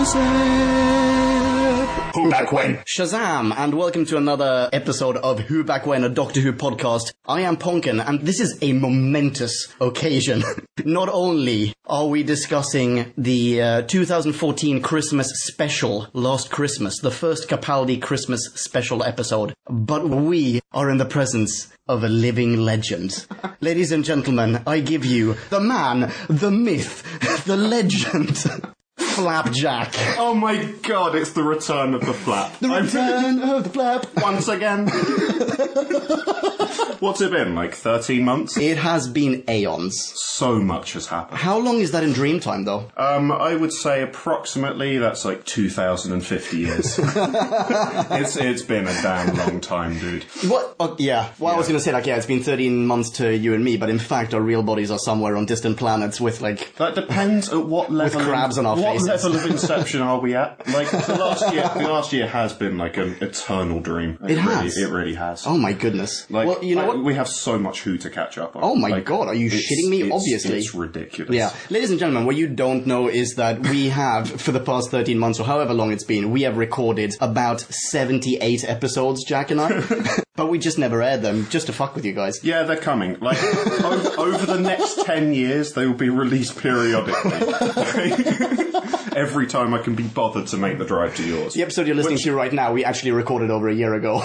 Who Back When? Shazam, and welcome to another episode of Who Back When, a Doctor Who podcast. I am Ponkin, and this is a momentous occasion. Not only are we discussing the 2014 Christmas Special, Last Christmas, the first Capaldi Christmas Special episode, but we are in the presence of a living legend. Ladies and gentlemen, I give you the man, the myth, the legend, Flapjack. Oh my god, it's the return of the flap. The return of the flap. Once again. What's it been, like 13 months? It has been aeons. So much has happened. How long is that in Dreamtime, though? I would say approximately that's like 2,050 years. It's been a damn long time, dude. What? Oh, yeah. Well, I was going to say, like, yeah, it's been 13 months to you and me, but in fact, our real bodies are somewhere on distant planets with, like... That depends at what level... With crabs on our faces. What level of Inception are we at? Like, the last year has been like an eternal dream. It has. It really has. Oh my goodness. Like, well, you know what? We have so much Who to catch up on. Oh my god, are you shitting me? Obviously. It's ridiculous. Yeah. Ladies and gentlemen, what you don't know is that we have, for the past 13 months or however long it's been, we have recorded about 78 episodes, Jack and I. But we just never aired them, just to fuck with you guys. Yeah, they're coming. Like, over the next 10 years, they will be released periodically. Every time I can be bothered to make the drive to yours. The episode you're listening to right now, we actually recorded over a year ago.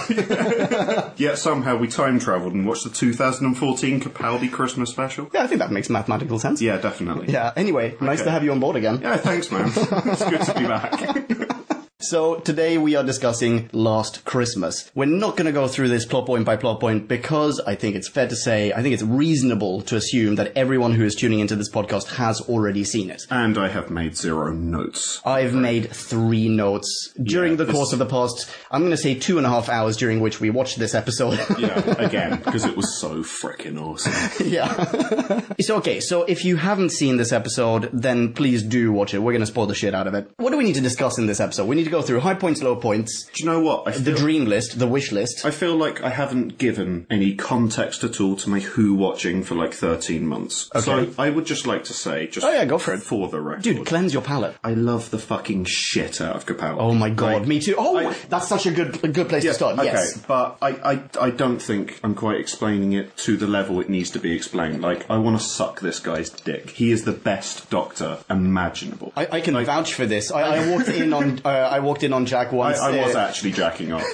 Yet somehow we time travelled and watched the 2014 Capaldi Christmas Special. Yeah, I think that makes mathematical sense. Yeah, definitely. Yeah, anyway, nice to have you on board again. Yeah, thanks, man. It's good to be back. So, today we are discussing Last Christmas. We're not going to go through this plot point by plot point because I think it's fair to say, I think it's reasonable to assume that everyone who is tuning into this podcast has already seen it. And I have made 0 notes. I've made 3 notes during the course of the past, I'm going to say 2.5 hours during which we watched this episode. Yeah, again, because it was so frickin' awesome. Yeah. So if you haven't seen this episode, then please do watch it. We're going to spoil the shit out of it. What do we need to discuss in this episode? We need to go through high points, low points. Do you know what? The dream list, the wish list. I feel like I haven't given any context at all to my Who watching for like 13 months. Okay. So I would just like to say, go for it. For the record. Dude, cleanse your palate. I love the fucking shit out of Capaldi. Oh my god, me too. Oh, that's such a good place to start. Okay, yes. But I don't think I'm quite explaining it to the level it needs to be explained. Like, I want to suck this guy's dick. He is the best Doctor imaginable. I can vouch for this. I walked in on Jack once. I was actually jacking off.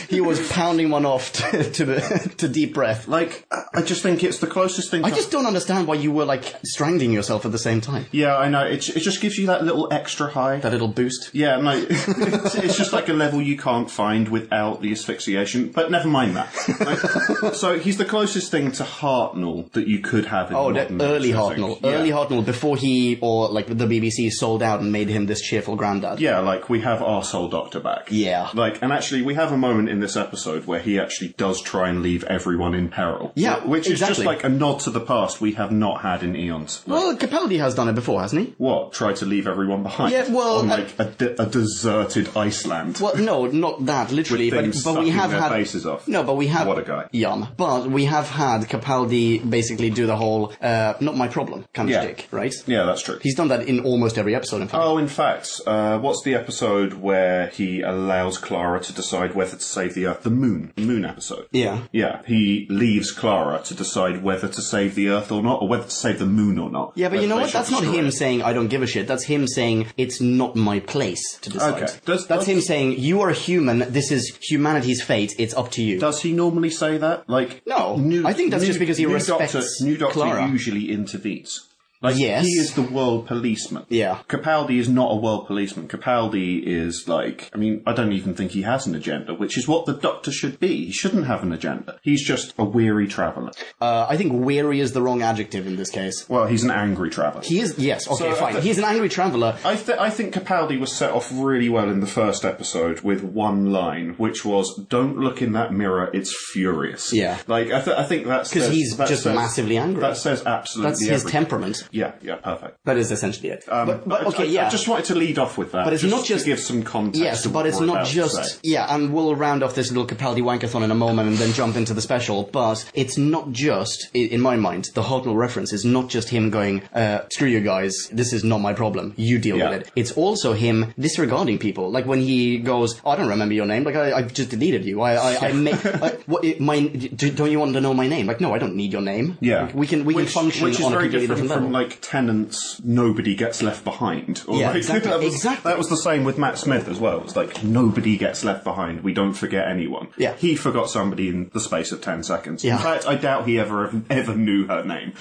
He was pounding one off to deep breath. Like, I just think it's the closest thing. I just don't understand why you were like strangling yourself at the same time. Yeah, I know. It just gives you that little extra high. That little boost. Yeah, no, it's just like a level you can't find without the asphyxiation. But never mind that. Like, so he's the closest thing to Hartnell that you could have in modern early days, Hartnell. Yeah. Early Hartnell, before he or like the BBC sold out and made him this cheerful granddad. Yeah, like we have arsehole Doctor back. Yeah. Like, and actually we have a moment in this episode where he actually does try and leave everyone in peril. Yeah, which is exactly. just like a nod to the past we have not had in eons. Like, Well, Capaldi has done it before, hasn't he? what? Try to leave everyone behind? Yeah, well, on like a deserted Iceland. Well, no, not that literally, With but things we have sucking their had faces off. No, but we have What a guy. Yum. But we have had Capaldi basically do the whole not my problem kind of shtick, right? Yeah, that's true. He's done that in almost every episode, in fact. Oh, in fact, what's the episode where he allows Clara to decide whether to save the Earth? The Moon episode. Yeah. Yeah, he leaves Clara to decide whether to save the Earth or not, or whether to save the Moon or not. Yeah, but you know what? That's not him it. saying, I don't give a shit. That's him saying, it's not my place to decide. Okay. That's him saying, you are a human, this is humanity's fate, it's up to you. Does he normally say that? Like, No, I think that's just because he respects New Doctor Clara. usually intervenes. Like, yes. he is the world policeman. Yeah. Capaldi is not a world policeman. Capaldi is like, I mean, I don't even think he has an agenda, which is what the Doctor should be. He shouldn't have an agenda. He's just a weary traveller. I think weary is the wrong adjective in this case. Well, he's an angry traveller. He is, yes, okay, So, fine. He's an angry traveller. I think Capaldi was set off really well in the first episode with one line, which was, "Don't look in that mirror, it's furious." Yeah. Like, I think that's... Because he's just massively angry. That says absolutely That's his everything. temperament. Yeah, perfect. That is essentially it. But okay, I just wanted to lead off with that. But it's not just to give some context. Yes, but it's not just... Yeah, and we'll round off this little Capaldi wankathon in a moment and then jump into the special, but it's not just, in my mind, the Hartnell reference is not just him going, screw you guys, this is not my problem, you deal with it. It's also him disregarding people. Like when he goes, I don't remember your name, like I just deleted you. Don't you want to know my name? Like, no, I don't need your name. Yeah. Like, we can function which is on a very completely different different from, level. like, Tennant's Nobody Gets Left Behind. Or Yeah, like, exactly. That was the same with Matt Smith as well. It's like, nobody gets left behind. We don't forget anyone. Yeah. He forgot somebody in the space of 10 seconds. Yeah. In fact, I doubt he ever knew her name.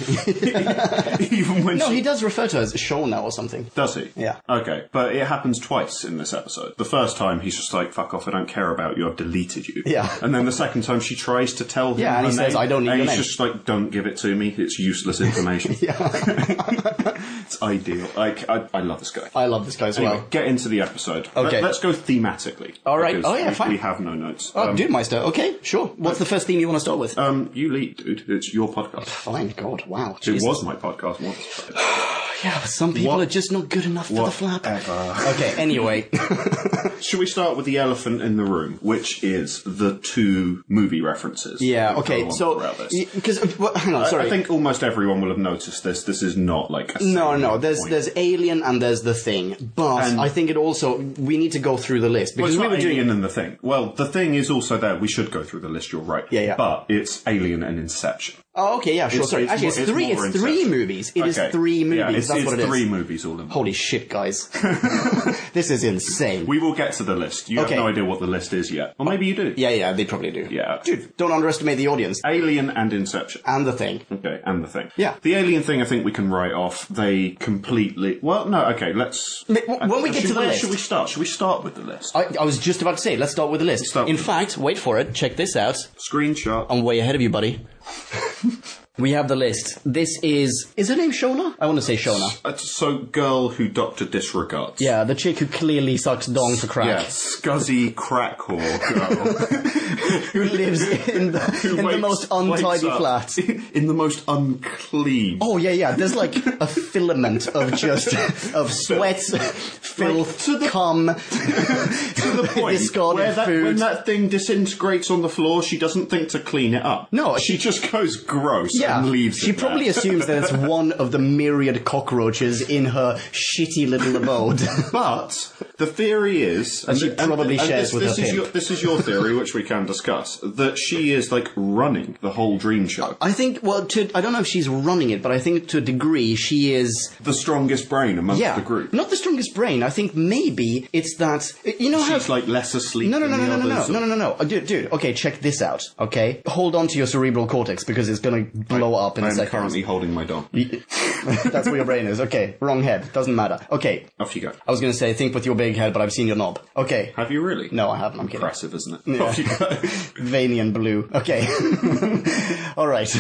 Even when he does refer to her as Shona or something. Does he? Yeah. Okay, but it happens twice in this episode. The first time, he's just like, fuck off, I don't care about you, I've deleted you. Yeah. And then the second time, she tries to tell him and her he says, name, I don't need and your he's name. just like, don't give it to me, it's useless information. It's ideal. Like, I love this guy. I love this guy as Anyway, well. get into the episode. Okay. Let's go thematically. All right. Because Oh, yeah, fine. We have no notes. Oh, Dude Meister. Okay, sure. What's the first theme you want to start with? You lead, dude. It's your podcast. Fine, God, wow. It Jesus. was my podcast once. Yeah, but some people are just not good enough for the flap. Okay, anyway. Should we start with the elephant in the room, which is the two movie references? Yeah, okay, so... Because, hang on, sorry. I think almost everyone will have noticed this. This is not like a... No, there's Alien and there's The Thing. But I think it also... We need to go through the list. Because we were doing Alien and The Thing. Well, The Thing is also there. We should go through the list, you're right. Yeah. But it's Alien and Inception. Oh, okay, yeah, sure, sorry. Actually, it's three movies. It is 3 movies, yeah, that's what it is. 3 movies all in one. Holy shit, guys. This is insane. We will get to the list. You have no idea what the list is yet. Or maybe you do. Yeah, they probably do. Yeah. Dude, don't underestimate the audience. Alien and Inception. And The Thing. Okay, and The Thing. Yeah. The Alien thing I think we can write off. They completely... Well, no, okay, let's... When we get to the list... Should we start? Should we start with the list? I was just about to say, let's start with the list. In fact, wait for it. Check this out. Screenshot. I'm way ahead of you, buddy. We have the list. This is her name Shona? I want to say Shona. So, girl who Doctor disregards. Yeah, the chick who clearly sucks dong for crack. Yeah, scuzzy crack whore girl. Who lives in the most untidy flat. In the most unclean. Oh, yeah. There's like a filament of sweat, filth, cum, to the point discarded food. When that thing disintegrates on the floor, she doesn't think to clean it up. No, she just goes gross and leaves she it probably there. assumes that it's one of the myriad cockroaches in her shitty little abode. But the theory is... And she probably shares with her pimp. This is your theory, which we can discuss, that she is, like, running the whole dream show. I think, I don't know if she's running it, but I think to a degree she is... The strongest brain amongst the group. Not the strongest brain. I think maybe it's that... You know how... She's, like, less asleep No. Dude, okay, check this out, okay? Hold on to your cerebral cortex, because it's gonna blow up in a second. I'm currently holding my dong. That's where your brain is. Okay, wrong head. Doesn't matter. Okay. Off you go. I was going to say, think with your big head, but I've seen your knob. Okay. Have you really? No, I haven't. I'm kidding. Impressive, isn't it? Yeah. Off you go. Veiny and blue. Okay. All right.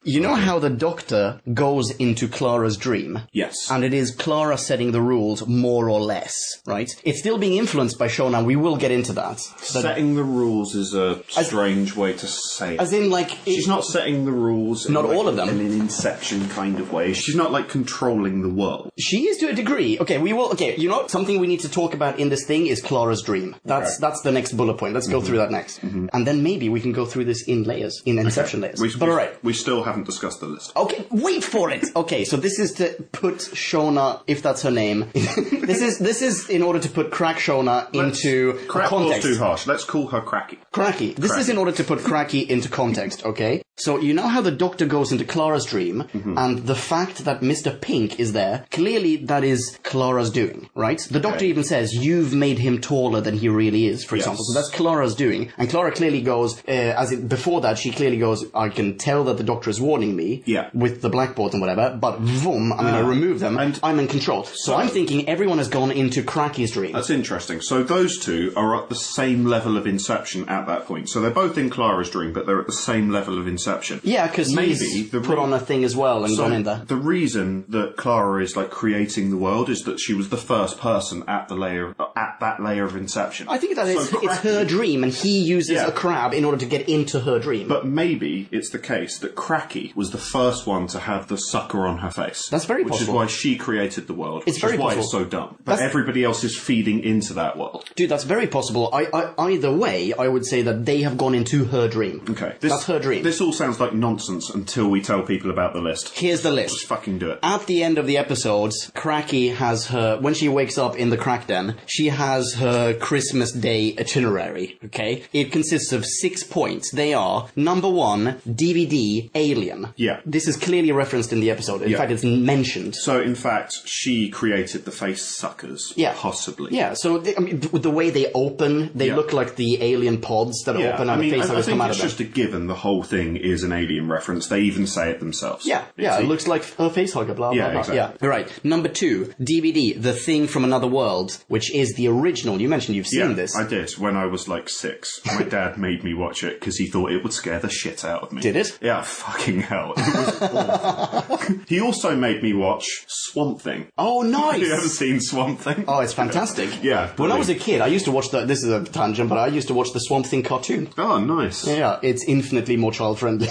You know how the Doctor goes into Clara's dream? Yes. And it is Clara setting the rules, more or less, right? It's still being influenced by Shona, and we will get into that. Setting the rules is a strange way to say it. As in, like... She's not setting the rules... Not all of them. In an Inception kind of way. She's not, like, controlling the world. She is to a degree. Okay, we will... Okay, you know, something we need to talk about in this thing is Clara's dream. That's the next bullet point. Let's go through that next. And then maybe we can go through this in layers, in Inception layers. But all right. We still haven't discussed the list. Okay, wait for it. Okay, so this is to put Shona, if that's her name. This is in order to put Crack Shona into context. Too harsh. Let's call her Cracky. Cracky. This is in order to put Cracky into context, okay? So you know how the Doctor goes into Clara's dream, and the fact that Mr. Pink is there, clearly that is Clara's doing, right? The Doctor even says, you've made him taller than he really is, for example. So that's Clara's doing. And Clara clearly goes, before that, she clearly goes, I can tell that the Doctor is warning me with the blackboards and whatever, but vroom, I'm going to remove them, and I'm in control. So I'm thinking everyone has gone into Cracky's dream. That's interesting. So those two are at the same level of Inception at that point. So they're both in Clara's dream, but they're at the same level of Inception. Yeah, because he's put on a thing as well and gone in there. The reason that Clara is, like, creating the world is that she was the first person at the layer, at that layer of Inception. I think that it's her dream, and he uses a crab in order to get into her dream. But maybe it's the case that Cracky was the first one to have the sucker on her face. That's very possible. Which is why she created the world. It's very possible. It's so dumb. But everybody else is feeding into that world. Dude, that's very possible. Either way, I would say that they have gone into her dream. Okay. That's her dream. This all sounds like nonsense until we tell people about the list. Here's the list. Just fucking do it. At the end of the episodes, Cracky has her, when she wakes up in the crack den, she has her Christmas Day itinerary, okay? It consists of 6 points. They are, number 1, DVD, Alien. Yeah. This is clearly referenced in the episode. In fact, it's mentioned. So, in fact, she created the face suckers. Yeah. Possibly. Yeah, so the way they open, they look like the alien pods that open and the face suckers come out of them. I think it's just a given. The whole thing is an Alien reference. They even say it themselves. Yeah, it looks like a face hugger, blah, blah, blah. Exactly. Yeah, right. Number 2, DVD, The Thing from Another World, which is the original. You mentioned you've seen this. I did, when I was like 6. My dad made me watch it because he thought it would scare the shit out of me. Did it? Yeah, fucking hell. It was awful. He also made me watch Swamp Thing. Oh, nice! Have you ever seen Swamp Thing? Oh, it's fantastic. Yeah. When I was a kid, I used to watch this is a tangent, but I used to watch the Swamp Thing cartoon. Oh, nice. Yeah, it's infinitely more child-friendly.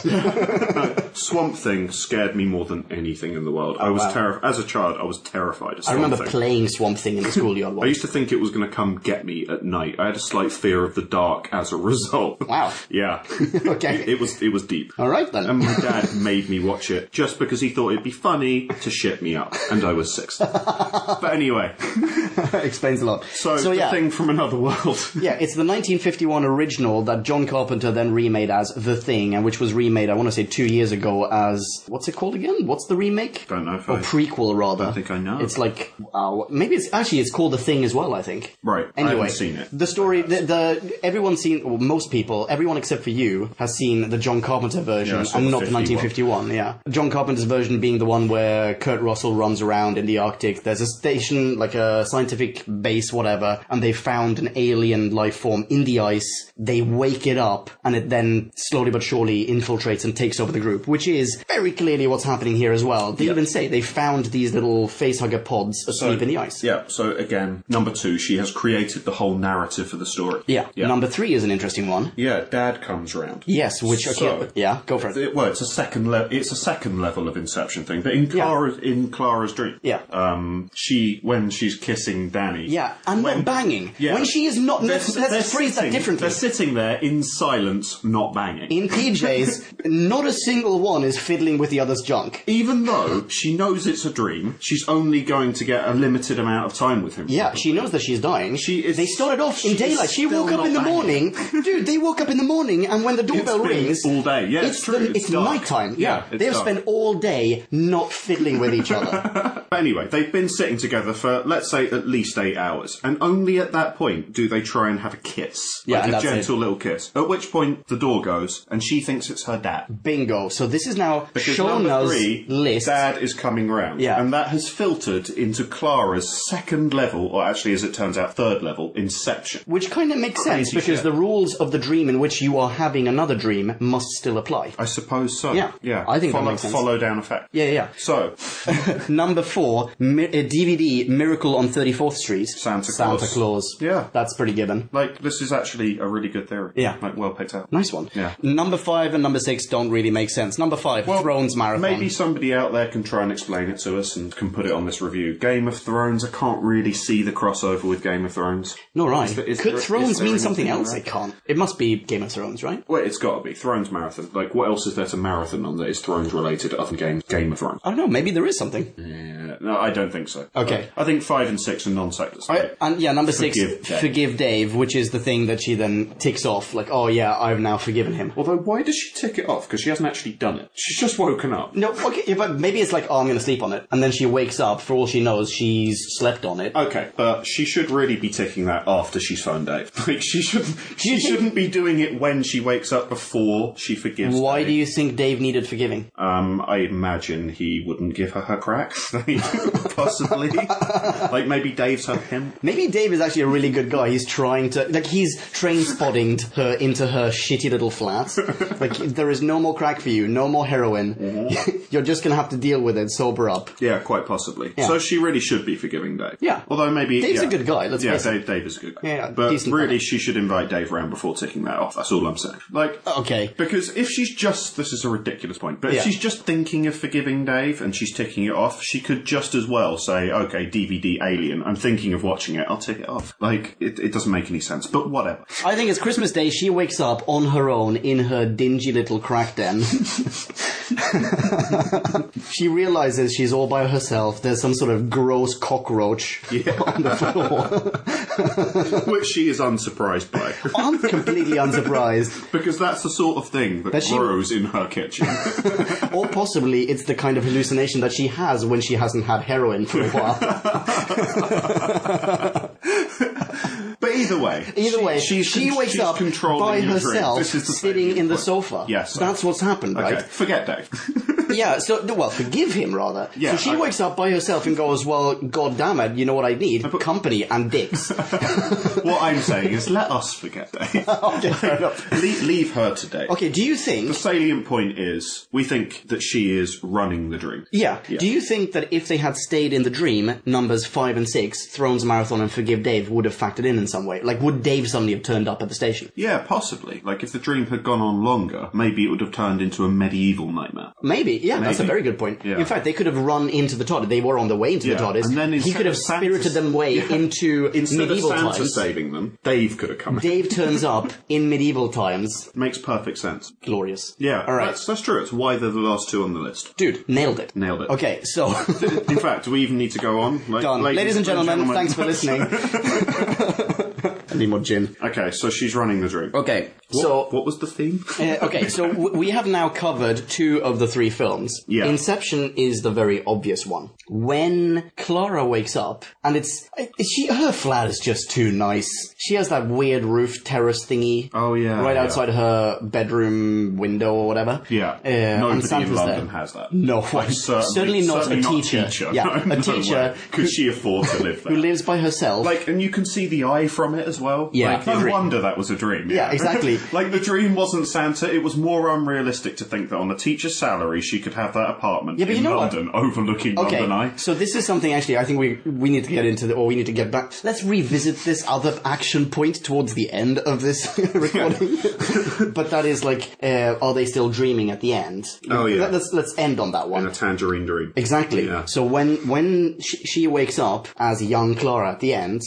Swamp Thing scared me more than anything in the world. I was as a child, I was terrified of Swamp Thing. I remember playing Swamp Thing in the schoolyard once. I used to think it was going to come get me at night. I had a slight fear of the dark as a result. Wow. Yeah. Okay. It was deep. All right, then. And my dad made me watch it just because he thought it'd be funny to shit me up. And I was 6. But anyway. Explains a lot. So The Thing from Another World. Yeah, it's the 1951 original that John Carpenter then remade as The Thing, and which was remade, I want to say 2 years ago as... What's it called again? What's the remake? Don't know. Or prequel, rather. I don't think I know. It's like... maybe it's called The Thing as well, I think. Right. Anyway, I haven't seen it. The story... everyone's seen... Well, most people, everyone except for you, has seen the John Carpenter version, and not the 1951. Yeah. John Carpenter's version being the one where Kurt Russell runs around in the Arctic. There's a station, like a scientific base, whatever, and they found an alien life form in the ice. They wake it up, and it then slowly but surely infiltrates and takes over the group, which is very clearly what's happening here as well. They even say they found these little facehugger pods asleep in the ice. Yeah, so again, number 2, she has created the whole narrative for the story. Yeah. Number 3 is an interesting one. Yeah, Dad comes round. Yes, which... yeah, go for it. Well, it's a second level of Inception thing, but in Clara's Dream. Yeah. When she's kissing Danny. Yeah, and not banging. Yeah. When she is not... Let's phrase that differently. They're sitting there in silence, not banging. In PJs, not a single one is fiddling with the other's junk. Even though she knows it's a dream, she's only going to get a limited amount of time with him. Yeah, she knows that she's dying. They started off in daylight. She woke up in the morning. Dude, they woke up in the morning, and when the doorbell rings... all day. Yeah, it's true. It's nighttime. Yeah, they've spent all day not fiddling with each other. But anyway, they've been sitting together for, let's say, at least 8 hours. And only at that point do they try and have a kiss. Like a gentle little kiss. At which point the door goes, and she thinks it's her dad. Bingo. So this is now because number 3, list. Dad is coming round. Yeah. And that has filtered into Clara's second level, or actually, as it turns out, third level, Inception. Which kind of makes sense, because the rules of the dream in which you are having another dream must still apply. I suppose so. Yeah. I think that makes sense. Follow down effect. Yeah. So. Number 4, DVD Miracle on 34th Street. Santa Claus. Yeah. That's pretty given. Like, this is actually a really good theory. Yeah. Like, well picked out. Nice one. Yeah. Number 5 and number 6 don't really make sense. Number 5, Thrones Marathon. Maybe somebody out there can try and explain it to us and can put it on this review. Game of Thrones, I can't really see the crossover with Game of Thrones. No, right. Could Thrones mean something else? It can't. It must be Game of Thrones, right? Well, it's got to be. Thrones Marathon. Like, what else is there to marathon on that is Thrones related other than Game of Thrones? I don't know. Maybe there is something. Yeah. No, I don't think so. Okay. I think 5 and 6 are non-sectors. Number 6, Forgive Dave, which is the thing that she then ticks off. Like, oh yeah, I've now forgiven him. Although, why does she tick it off? Because she hasn't actually done it. She's just woken up. No, okay, yeah, but maybe it's like, oh, I'm going to sleep on it. And then she wakes up, for all she knows, she's slept on it. Okay, but she should really be ticking that after she's phoned Dave. Like, she shouldn't be doing it when she wakes up before she forgives Dave. Why do you think Dave needed forgiving? I imagine he wouldn't give her crack. Possibly. Like, maybe Dave's her pimp. Maybe Dave is actually a really good guy. He's trying to... Like, he's train-spotting her into her shitty little flat. Like, there is no more crack for you, no more heroin. Mm-hmm. You're just gonna have to deal with it, sober up. Yeah, quite possibly. Yeah. So she really should be forgiving Dave. Yeah. Although maybe... Dave's a good guy, let's face it. Dave is a good guy. Yeah, but really, she should invite Dave around before ticking that off. That's all I'm saying. Like... Okay. Because if she's just... This is a ridiculous point, but if she's just thinking of forgiving Dave and she's ticking it off, she could just as well say, okay, DVD Alien, I'm thinking of watching it, I'll tick it off. Like, it doesn't make any sense, but whatever. I think it's Christmas Day, she wakes up on her own in her dingy little crack den. She realizes she's all by herself. There's some sort of gross cockroach on the floor. Which she is unsurprised by. I'm completely unsurprised. Because that's the sort of thing that grows in her kitchen. Or possibly it's the kind of hallucination that she has when she hasn't had heroin for a while. But either way, she wakes up by herself, sitting in the sofa. Yes. That's what's happened, right? Forget Dave. Yeah, forgive him, rather. Yeah, so she wakes up by herself and goes, well, God damn it, you know what I need? Company and dicks. What I'm saying is, let us forget Dave. Okay, fair enough. Leave her to Dave. Okay, do you think... The salient point is, we think that she is running the dream. Yeah. Do you think that if they had stayed in the dream, numbers 5 and 6, Thrones Marathon and Forgive Dave, would have factored in some way? Like, would Dave suddenly have turned up at the station? Yeah, possibly. Like, if the dream had gone on longer, maybe it would have turned into a medieval nightmare. Maybe. Yeah, that's a very good point. Yeah. In fact, they could have run into the TARDIS. They were on the way into the TARDIS. And then he could have spirited them away into medieval Santa times. Saving them, Dave could have come. Dave turns up in medieval times. Makes perfect sense. Glorious. Yeah, all right. That's true. It's why they're the last two on the list. Dude, nailed it. Okay, so... In fact, do we even need to go on? Done. Ladies and gentlemen, thanks for listening. I need more gin. Okay, so she's running the dream. Okay, what was the theme? Okay, so we have now covered 2 of the 3 films. Yeah. Inception is the very obvious one. When Clara wakes up, and her flat is just too nice. She has that weird roof terrace thingy. Oh, yeah. Right outside her bedroom window or whatever. Yeah. Nobody in London has that. No, like, certainly not a teacher. Yeah, a teacher. Could she afford to live there? Who lives by herself. Like, and you can see the eye from it as well. Yeah. Like, no wonder that was a dream. Yeah, exactly. Like, the dream wasn't Santa. It was more unrealistic to think that on a teacher's salary she could have that apartment in London overlooking London Eye. So this is something actually I think we need to get into, or we need to get back. Let's revisit this other action point towards the end of this recording. But that is like, are they still dreaming at the end? Oh, yeah. Let's end on that one. In a tangerine dream. Exactly. Yeah. So when she wakes up as young Clara at the end,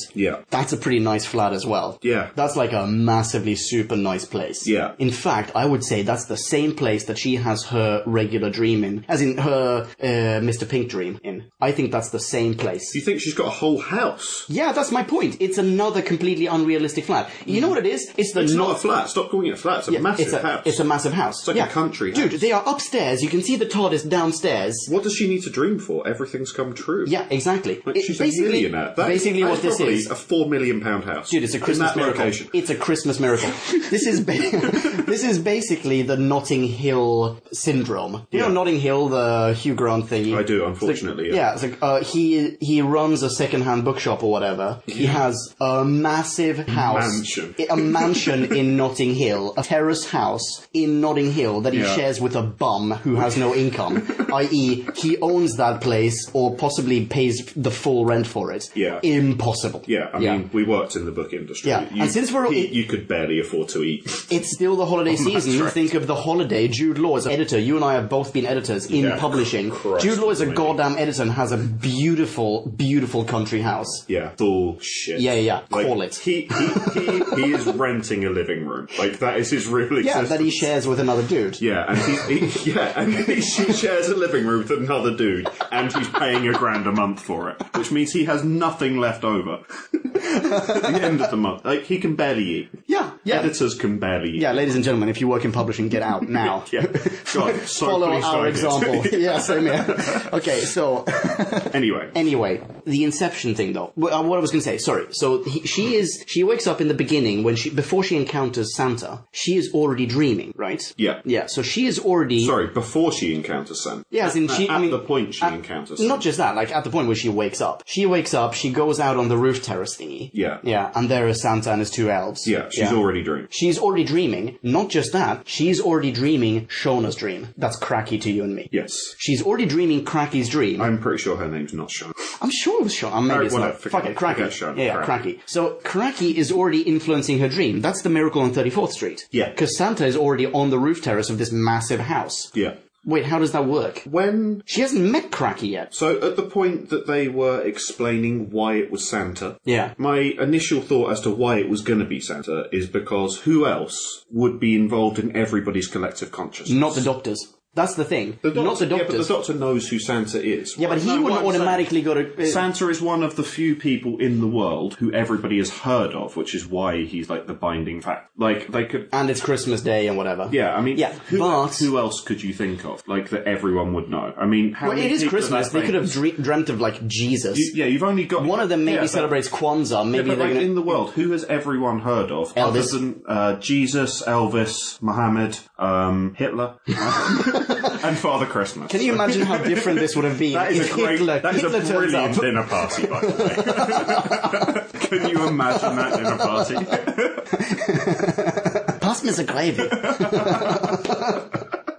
that's a pretty nice flat as well. Yeah. That's like a massively super nice place. Yeah. In fact, I would say that's the same place that she has her regular dream in, as in her Mr. Pink dream in. I think that's the same place. You think she's got a whole house? Yeah, that's my point. It's another completely unrealistic flat. You know what it is? It's not a flat. Stop calling it a flat. It's a massive house. It's a massive house. It's like a country house. Dude, they are upstairs. You can see the TARDIS downstairs. What does she need to dream for? Everything's come true. Yeah, exactly. Like, she's a millionaire. Basically what this is. A £4 million house. Dude, it's a Christmas miracle. Location. It's a Christmas miracle. This is basically the Notting Hill syndrome. You know Notting Hill, the Hugh Grant thingy? I do, unfortunately. It's like he runs a second-hand bookshop or whatever. He has a massive house. A mansion in Notting Hill. A terrace house in Notting Hill that he shares with a bum who has no income. I.e., he owns that place or possibly pays the full rent for it. Yeah. Impossible. Yeah, I mean, we worked in the book industry. Yeah, and since you could barely afford to eat. It's still the holiday season. You think of The Holiday. Jude Law is an editor. You and I have both been editors in publishing. Jude Law is a goddamn editor and has a beautiful, beautiful country house. Yeah, bullshit. Yeah. Like, call it. He is renting a living room. Like, that is his real existence. Yeah, that he shares with another dude. Yeah, and he shares a living room with another dude, and he's paying $1,000 a month for it, which means he has nothing left over at the end of the month. Like, he can barely eat. Yeah. Editors can barely... Yeah, ladies and gentlemen, if you work in publishing, get out now. Yeah. God, so Follow pleased our I did. example. Yeah, same here. Okay, so... Anyway, the Inception thing, though. What I was going to say, sorry. So she wakes up in the beginning before she encounters Santa. She is already dreaming, right? Yeah. Yeah, so she is already... Sorry, before she encounters Santa. Yeah, as in the point she encounters Santa. Not just that, like at the point where she wakes up. She wakes up, she goes out on the roof terrace thingy. Yeah. Yeah, and there is Santa and his two elves. Yeah, she's already dreaming. She's already dreaming. Not just that, she's already dreaming Shona's dream. That's Cracky to you and me. Yes. She's already dreaming Cracky's dream. I'm pretty sure her name's not Shona. I'm sure it was Shona. Maybe it's not. Fuck it, Cracky. Yeah, Cracky. So Cracky is already influencing her dream. That's the miracle on 34th Street. Yeah. Because Santa is already on the roof terrace of this massive house. Yeah. Wait, how does that work? She hasn't met Cracky yet. So, at the point that they were explaining why it was Santa, yeah, my initial thought as to why it was going to be Santa is because who else would be involved in everybody's collective consciousness? Not the doctors. That's the thing. Not the doctors. Yeah, but the doctor knows who Santa is. Yeah, but he wouldn't automatically go to... Santa is one of the few people in the world who everybody has heard of, which is why he's like the binding fact. Like, they could... And it's Christmas Day and whatever. Yeah, I mean, who else could you think of, like, that everyone would know? I mean, how many it is Christmas. They could have dreamt of, like, Jesus. You've only got... One of them maybe celebrates Kwanzaa. Maybe they're in the world, who has everyone heard of? Elvis. Other than Jesus, Elvis, Muhammad, Hitler, and Father Christmas. Can you imagine how different this would have been if Hitler turns up? That is a brilliant dinner party, by the way. Can you imagine that dinner party? Pass me the gravy.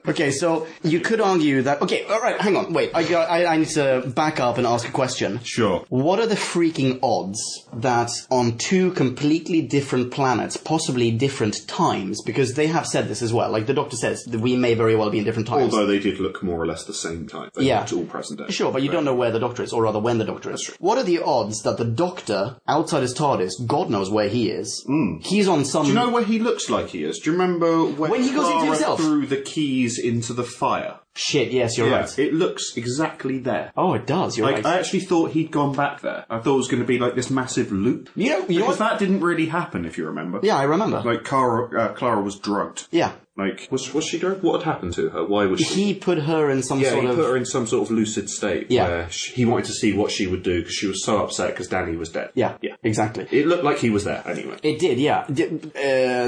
Okay, so you could argue that... Okay, all right, hang on, wait. I need to back up and ask a question. Sure. What are the freaking odds that on two completely different planets, possibly different times, because they have said this as well, like the doctor says, that we may very well be in different times. Although they did look more or less the same time. They looked all present day. Sure, but you don't know where the doctor is, or rather when the doctor is. What are the odds that the doctor, outside his TARDIS, God knows where he is, he's on some... Do you know where he looks like he is? Do you remember when he goes into himself? Threw the keys into the fire? Shit, yes, you're right. It looks exactly there. Oh, it does, you're right. I actually thought he'd gone back there. I thought it was going to be like this massive loop. Because that didn't really happen, if you remember. Yeah, I remember. Like, Clara was drugged. Yeah. Like, was she drugged? What had happened to her? Why was she... He put her in some sort of... Yeah, he put her in some sort of lucid state where he wanted to see what she would do because she was so upset because Danny was dead. Yeah, exactly. It looked like he was there, anyway. It did, yeah.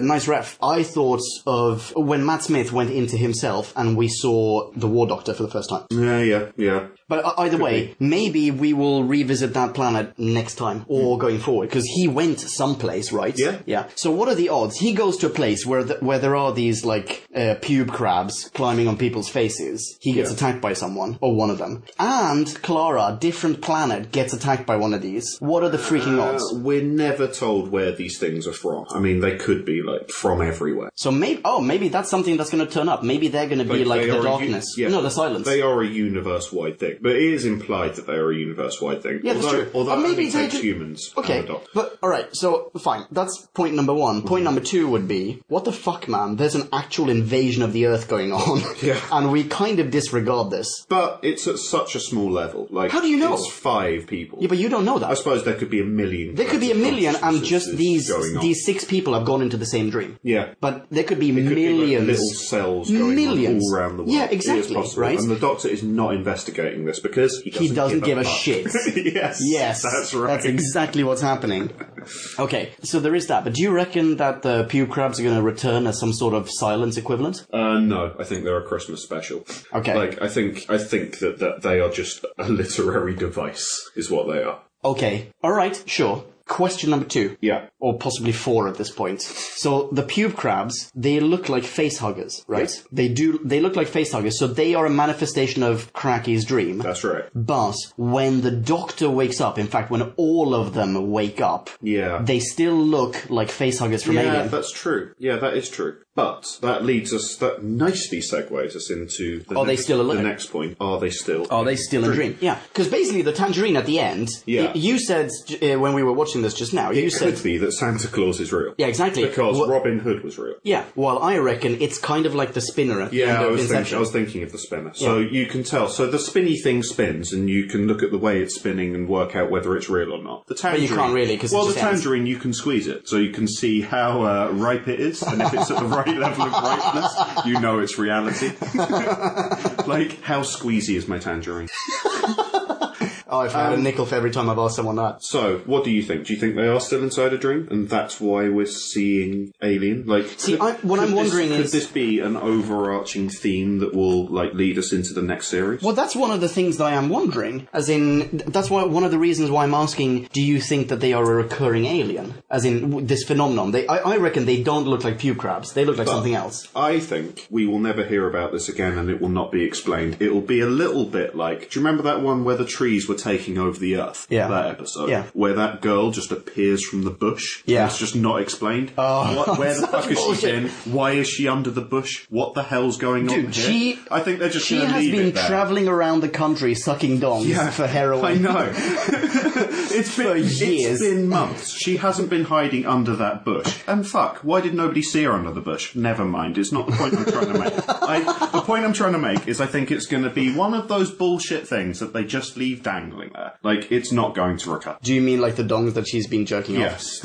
Nice ref. I thought of when Matt Smith went into himself and we saw the War Doctor for the first time. Yeah. But either way, maybe we will revisit that planet next time or going forward, because he went someplace, right? Yeah. So what are the odds? He goes to a place where there are these, like, pube crabs climbing on people's faces. He gets attacked by someone, or one of them. And Clara, different planet, gets attacked by one of these. What are the freaking odds? We're never told where these things are from. I mean, they could be, like, from everywhere. So maybe that's something that's going to turn up. Maybe they're going to be like the darkness. No, the silence. They are a universe-wide thing. But it is implied that they are a universe-wide thing. Yeah, that's true. Although maybe it takes humans. Okay, but alright, so fine. That's point number one. Point number two would be, what the fuck, man? There's an actual invasion of the Earth going on. Yeah. And we kind of disregard this. But it's at such a small level. Like, how do you know? It's 5 people. Yeah, but you don't know that. I suppose there could be a million. There could be a million, and just these 6 people have gone into the same dream. Yeah. But there could be millions. Could be like little cells going on all around the world. Yeah, exactly. Right? And the Doctor is not investigating this because he doesn't give a shit. Yes, that's right. That's exactly what's happening. Okay, so there is that. But do you reckon that the pube crabs are going to return as some sort of silence equivalent? No, I think they're a Christmas special. Okay. Like, I think that they are just a literary device, is what they are. Okay. Alright, sure. Question number 2. Yeah. Or possibly 4 at this point. So the pube crabs, they look like face huggers, right? Yeah. They look like face huggers, so they are a manifestation of Cracky's dream. That's right. But when the Doctor wakes up, in fact, when all of them wake up, they still look like face huggers from Alien. Yeah, that's true. Yeah, that is true. But that nicely segues us into the next point. Are they still a dream? Yeah. Because basically the tangerine at the end, you said, when we were watching this just now, it could be that Santa Claus is real. Yeah, exactly. Because Robin Hood was real. Yeah. Well, I reckon it's kind of like the spinner at the end of Inception. I was thinking of the spinner. So you can tell. So the spinny thing spins, and you can look at the way it's spinning and work out whether it's real or not. The tangerine, but you can't really, because the tangerine, you can squeeze it, so you can see how ripe it is, and if it's at the right level of ripeness, you know it's reality. Like, how squeezy is my tangerine? I've had a nickel for every time I've asked someone that. So, what do you think? Do you think they are still inside a dream, and that's why we're seeing Alien? Like, could this be an overarching theme that will lead us into the next series? Well, that's one of the things that I am wondering. As in, that's one of the reasons why I'm asking, do you think that they are a recurring alien? As in, this phenomenon. I reckon they don't look like puke crabs. They look like something else. I think we will never hear about this again, and it will not be explained. It will be a little bit like, do you remember that one where the trees were taking over the Earth? Yeah. That episode. Yeah. Where that girl just appears from the bush. Yeah. And it's just not explained. Oh. Where the fuck has she been? Why is she under the bush? What the hell's going on here? I think they're just going to leave it there. She has been travelling around the country sucking dongs for heroin. I know. It's been months. She hasn't been hiding under that bush. And fuck, why did nobody see her under the bush? Never mind. It's not the point I'm trying to make. The point I'm trying to make is I think it's going to be one of those bullshit things that they just leave dangling there. Like, it's not going to recover. Do you mean like the dongs that she's been jerking off? Yes.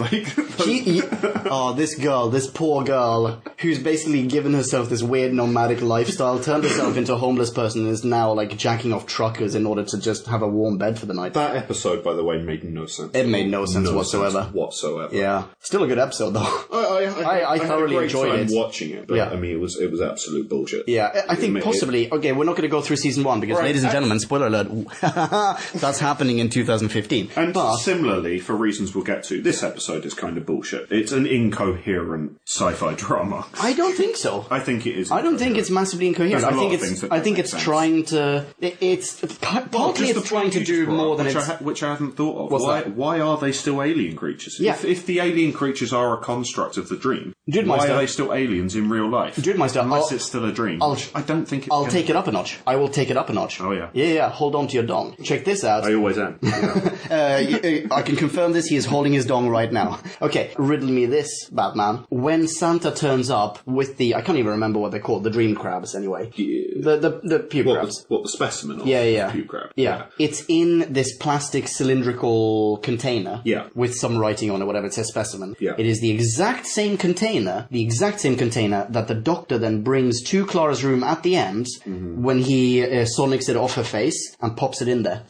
This poor girl, who's basically given herself this weird nomadic lifestyle, turned herself into a homeless person and is now, jacking off truckers in order to just have a warm bed for the night. That episode, by the way, made no sense. It made no sense whatsoever. Yeah. Still a good episode, though. I thoroughly enjoyed it. Watching it, but I mean, it was absolute bullshit. Yeah, I think possibly... Okay, we're not going to go through season 1, because, ladies and gentlemen, spoiler alert, that's happening in 2015. But similarly, for reasons we'll get to, this episode is kind of bullshit. It's an incoherent sci-fi drama. I don't think so. I think it is. I don't think it's massively incoherent. I think it's trying to... It's trying to do more than which I hadn't thought of. Why are they still alien creatures? Yeah. If the alien creatures are a construct of the dream, why are they still aliens in real life? Unless it's still a dream. I don't think it's... I'll take it up a notch. I will take it up a notch. Oh, yeah. Yeah, hold on to your dong. Check this out. I always am. I can confirm this. He is holding his dong right now. Okay, riddle me this, Batman. When Santa turns up with the... I can't even remember what they're called. The dream crabs, anyway. Yeah. The puke crabs. The specimen? Yeah. Puke crab. Yeah. It's in this plastic cylindrical container. Yeah. With some writing on it, whatever. It says specimen. Yeah. It is the exact same container that the doctor then brings to Clara's room at the end when he sonics it off her face and pops it in there.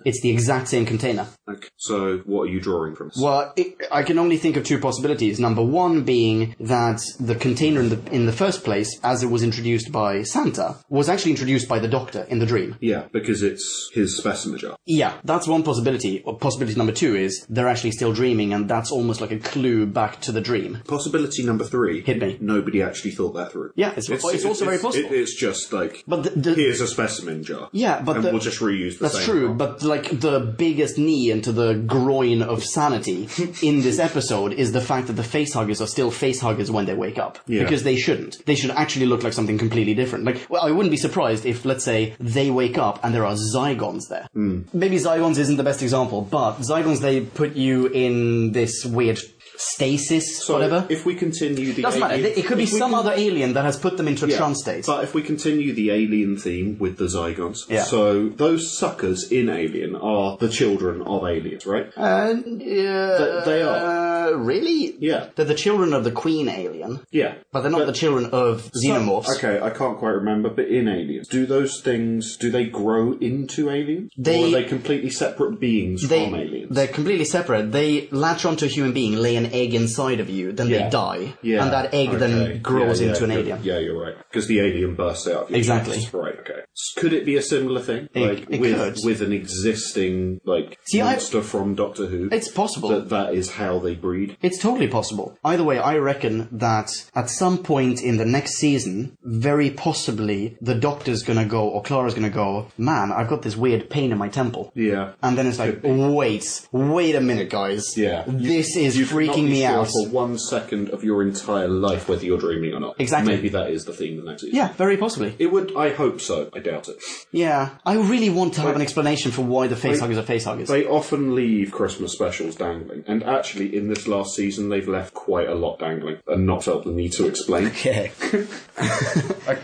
It's the exact same container. Okay. So, what are you drawing from this? Well, I can only think of two possibilities. Number one being that the container in the first place, as it was introduced by Santa, was actually introduced by the Doctor in the dream. Yeah, because it's his specimen jar. Yeah, that's one possibility. Possibility number two is they're actually still dreaming, and that's almost like a clue back to the dream. Possibility number three. Hit me. Nobody actually thought that through. Yeah, it's also very possible. It's just like, here's a specimen jar. Yeah, but we'll just reuse the same. That's true, but the biggest knee into the groin of sanity in this episode is the fact that the facehuggers are still facehuggers when they wake up. Yeah. Because they shouldn't. They should actually look like something completely different. I wouldn't be surprised if, let's say, they wake up and there are Zygons there. Maybe Zygons isn't the best example, but Zygons, they put you in this weird stasis, whatever. If we continue the doesn't matter. It could be some other alien that has put them into a trance state. But if we continue the alien theme with the Zygons, so those suckers in Alien are the children of aliens, right? They are. Really? Yeah. They're the children of the Queen alien. Yeah. But they're not the children of xenomorphs. Okay, I can't quite remember, but in Aliens, do they grow into aliens? Or are they completely separate beings from aliens? They're completely separate. They latch onto a human being, lay an egg inside of you, then they die. Yeah. And that egg then grows into an alien. Yeah, you're right. Because the alien bursts out of your Exactly. chest. Right, okay. Could it be a similar thing? It could. With an existing, monster from Doctor Who? It's possible. That is how they breed? It's totally possible. Either way, I reckon that at some point in the next season, very possibly, the Doctor's gonna go, or Clara's gonna go, man, I've got this weird pain in my temple. Yeah. And then it's like, wait a minute, guys. Yeah. This is freaking me out. For 1 second of your entire life, whether you're dreaming or not. Exactly. Maybe that is the theme of the next season. Yeah, very possibly. It would, I hope so. I doubt it. Yeah. I really want to have an explanation for why the facehuggers are facehuggers. They often leave Christmas specials dangling. And actually, in this last season, they've left quite a lot dangling and not felt the need to explain. Yeah.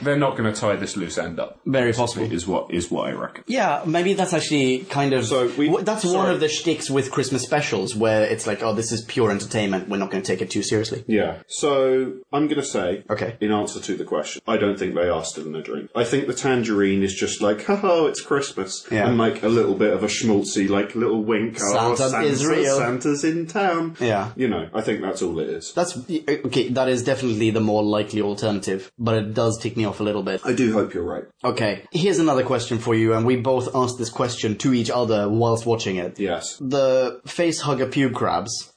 They're not going to tie this loose end up. Very possible. Is what I reckon. Yeah, maybe that's actually kind of... that's one of the shticks with Christmas specials, where it's like, oh, this is pure entertainment, we're not going to take it too seriously. Yeah. So, I'm going to say, in answer to the question, I don't think they are still in a dream. I think the tangerine is just like, oh, it's Christmas. Yeah. And like a little bit of a schmaltzy, like little wink. Santa is real. Santa's in town. Yeah. You know, I think that's all it is. That is definitely the more likely alternative, but it does tick me off a little bit. I do hope you're right. Okay, here's another question for you, and we both asked this question to each other whilst watching it. Yes. The facehugger pube crabs,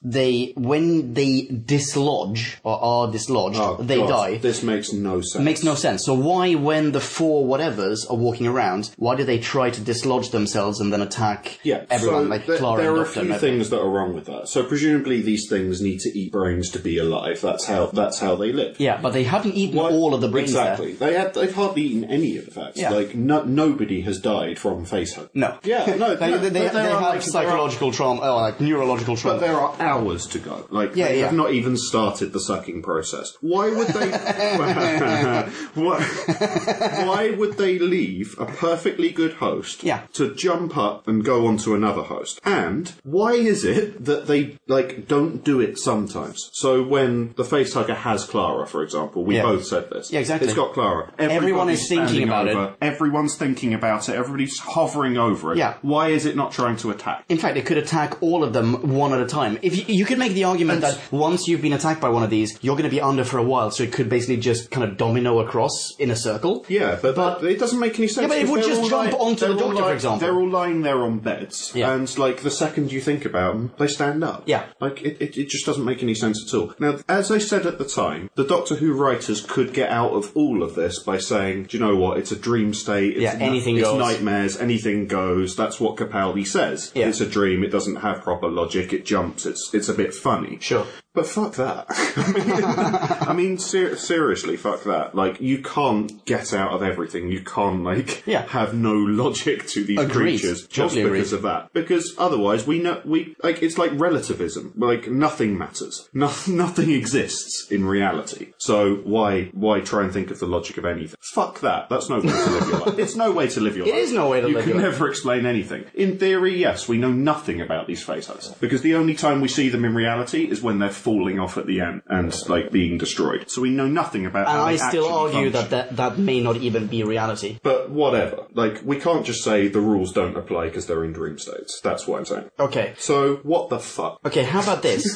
when they dislodge, or are dislodged, they die. This makes no sense. It makes no sense. So why, when the four whatevers are walking around, why do they try to dislodge themselves and then attack everyone, like Clara there and are Doctor? There are a few things that are wrong with that. So presumably these things need to eat brains to be alive. That's how they live. Yeah, but they haven't eaten all of the brains exactly. there. They've hardly eaten any of the facts. Yeah. Like, nobody has died from facehug. No. Yeah, no. they have psychological trauma, like neurological trauma. But there are hours to go. Like, they have not even started the sucking process. Why would they... why would they leave a perfectly good host to jump up and go on to another host? And why is it that they, don't do it sometimes? So when the facehugger has Clara, for example, we both said this. Yeah, exactly. It's got Clara. Everyone is thinking about it. Everyone's thinking about it. Everybody's hovering over it. Yeah. Why is it not trying to attack? In fact, it could attack all of them one at a time. If you could make the argument that once you've been attacked by one of these, you're going to be under for a while, so it could basically just kind of domino across in a circle. Yeah, but it doesn't make any sense. Yeah, but it would just jump onto the Doctor, for example. They're all lying there on beds, and the second you think about them, they stand up. Yeah. It just doesn't make any sense at all. Now, as I said at the time, the Doctor Who writers could get out of all of this by saying, do you know what, it's a dream state, anything goes. It's nightmares, anything goes, that's what Capaldi says. Yeah. It's a dream, it doesn't have proper logic, it jumps, it's a bit funny. Sure. But fuck that. I mean, seriously, fuck that. Like, you can't get out of everything. You can't, have no logic to these creatures just because of that. Because otherwise, it's like relativism. Like, nothing matters. Nothing exists in reality. So why try and think of the logic of anything? Fuck that. That's no way to live your life. It's no way to live your life. It is no way to live your life. You can never explain anything. In theory, yes, we know nothing about these facehuggers. Because the only time we see them in reality is when they're falling off at the end and being destroyed. So we know nothing about how they actually function. And I still argue that may not even be reality. But whatever. We can't just say the rules don't apply because they're in dream states. That's what I'm saying. Okay. So what the fuck? Okay, how about this?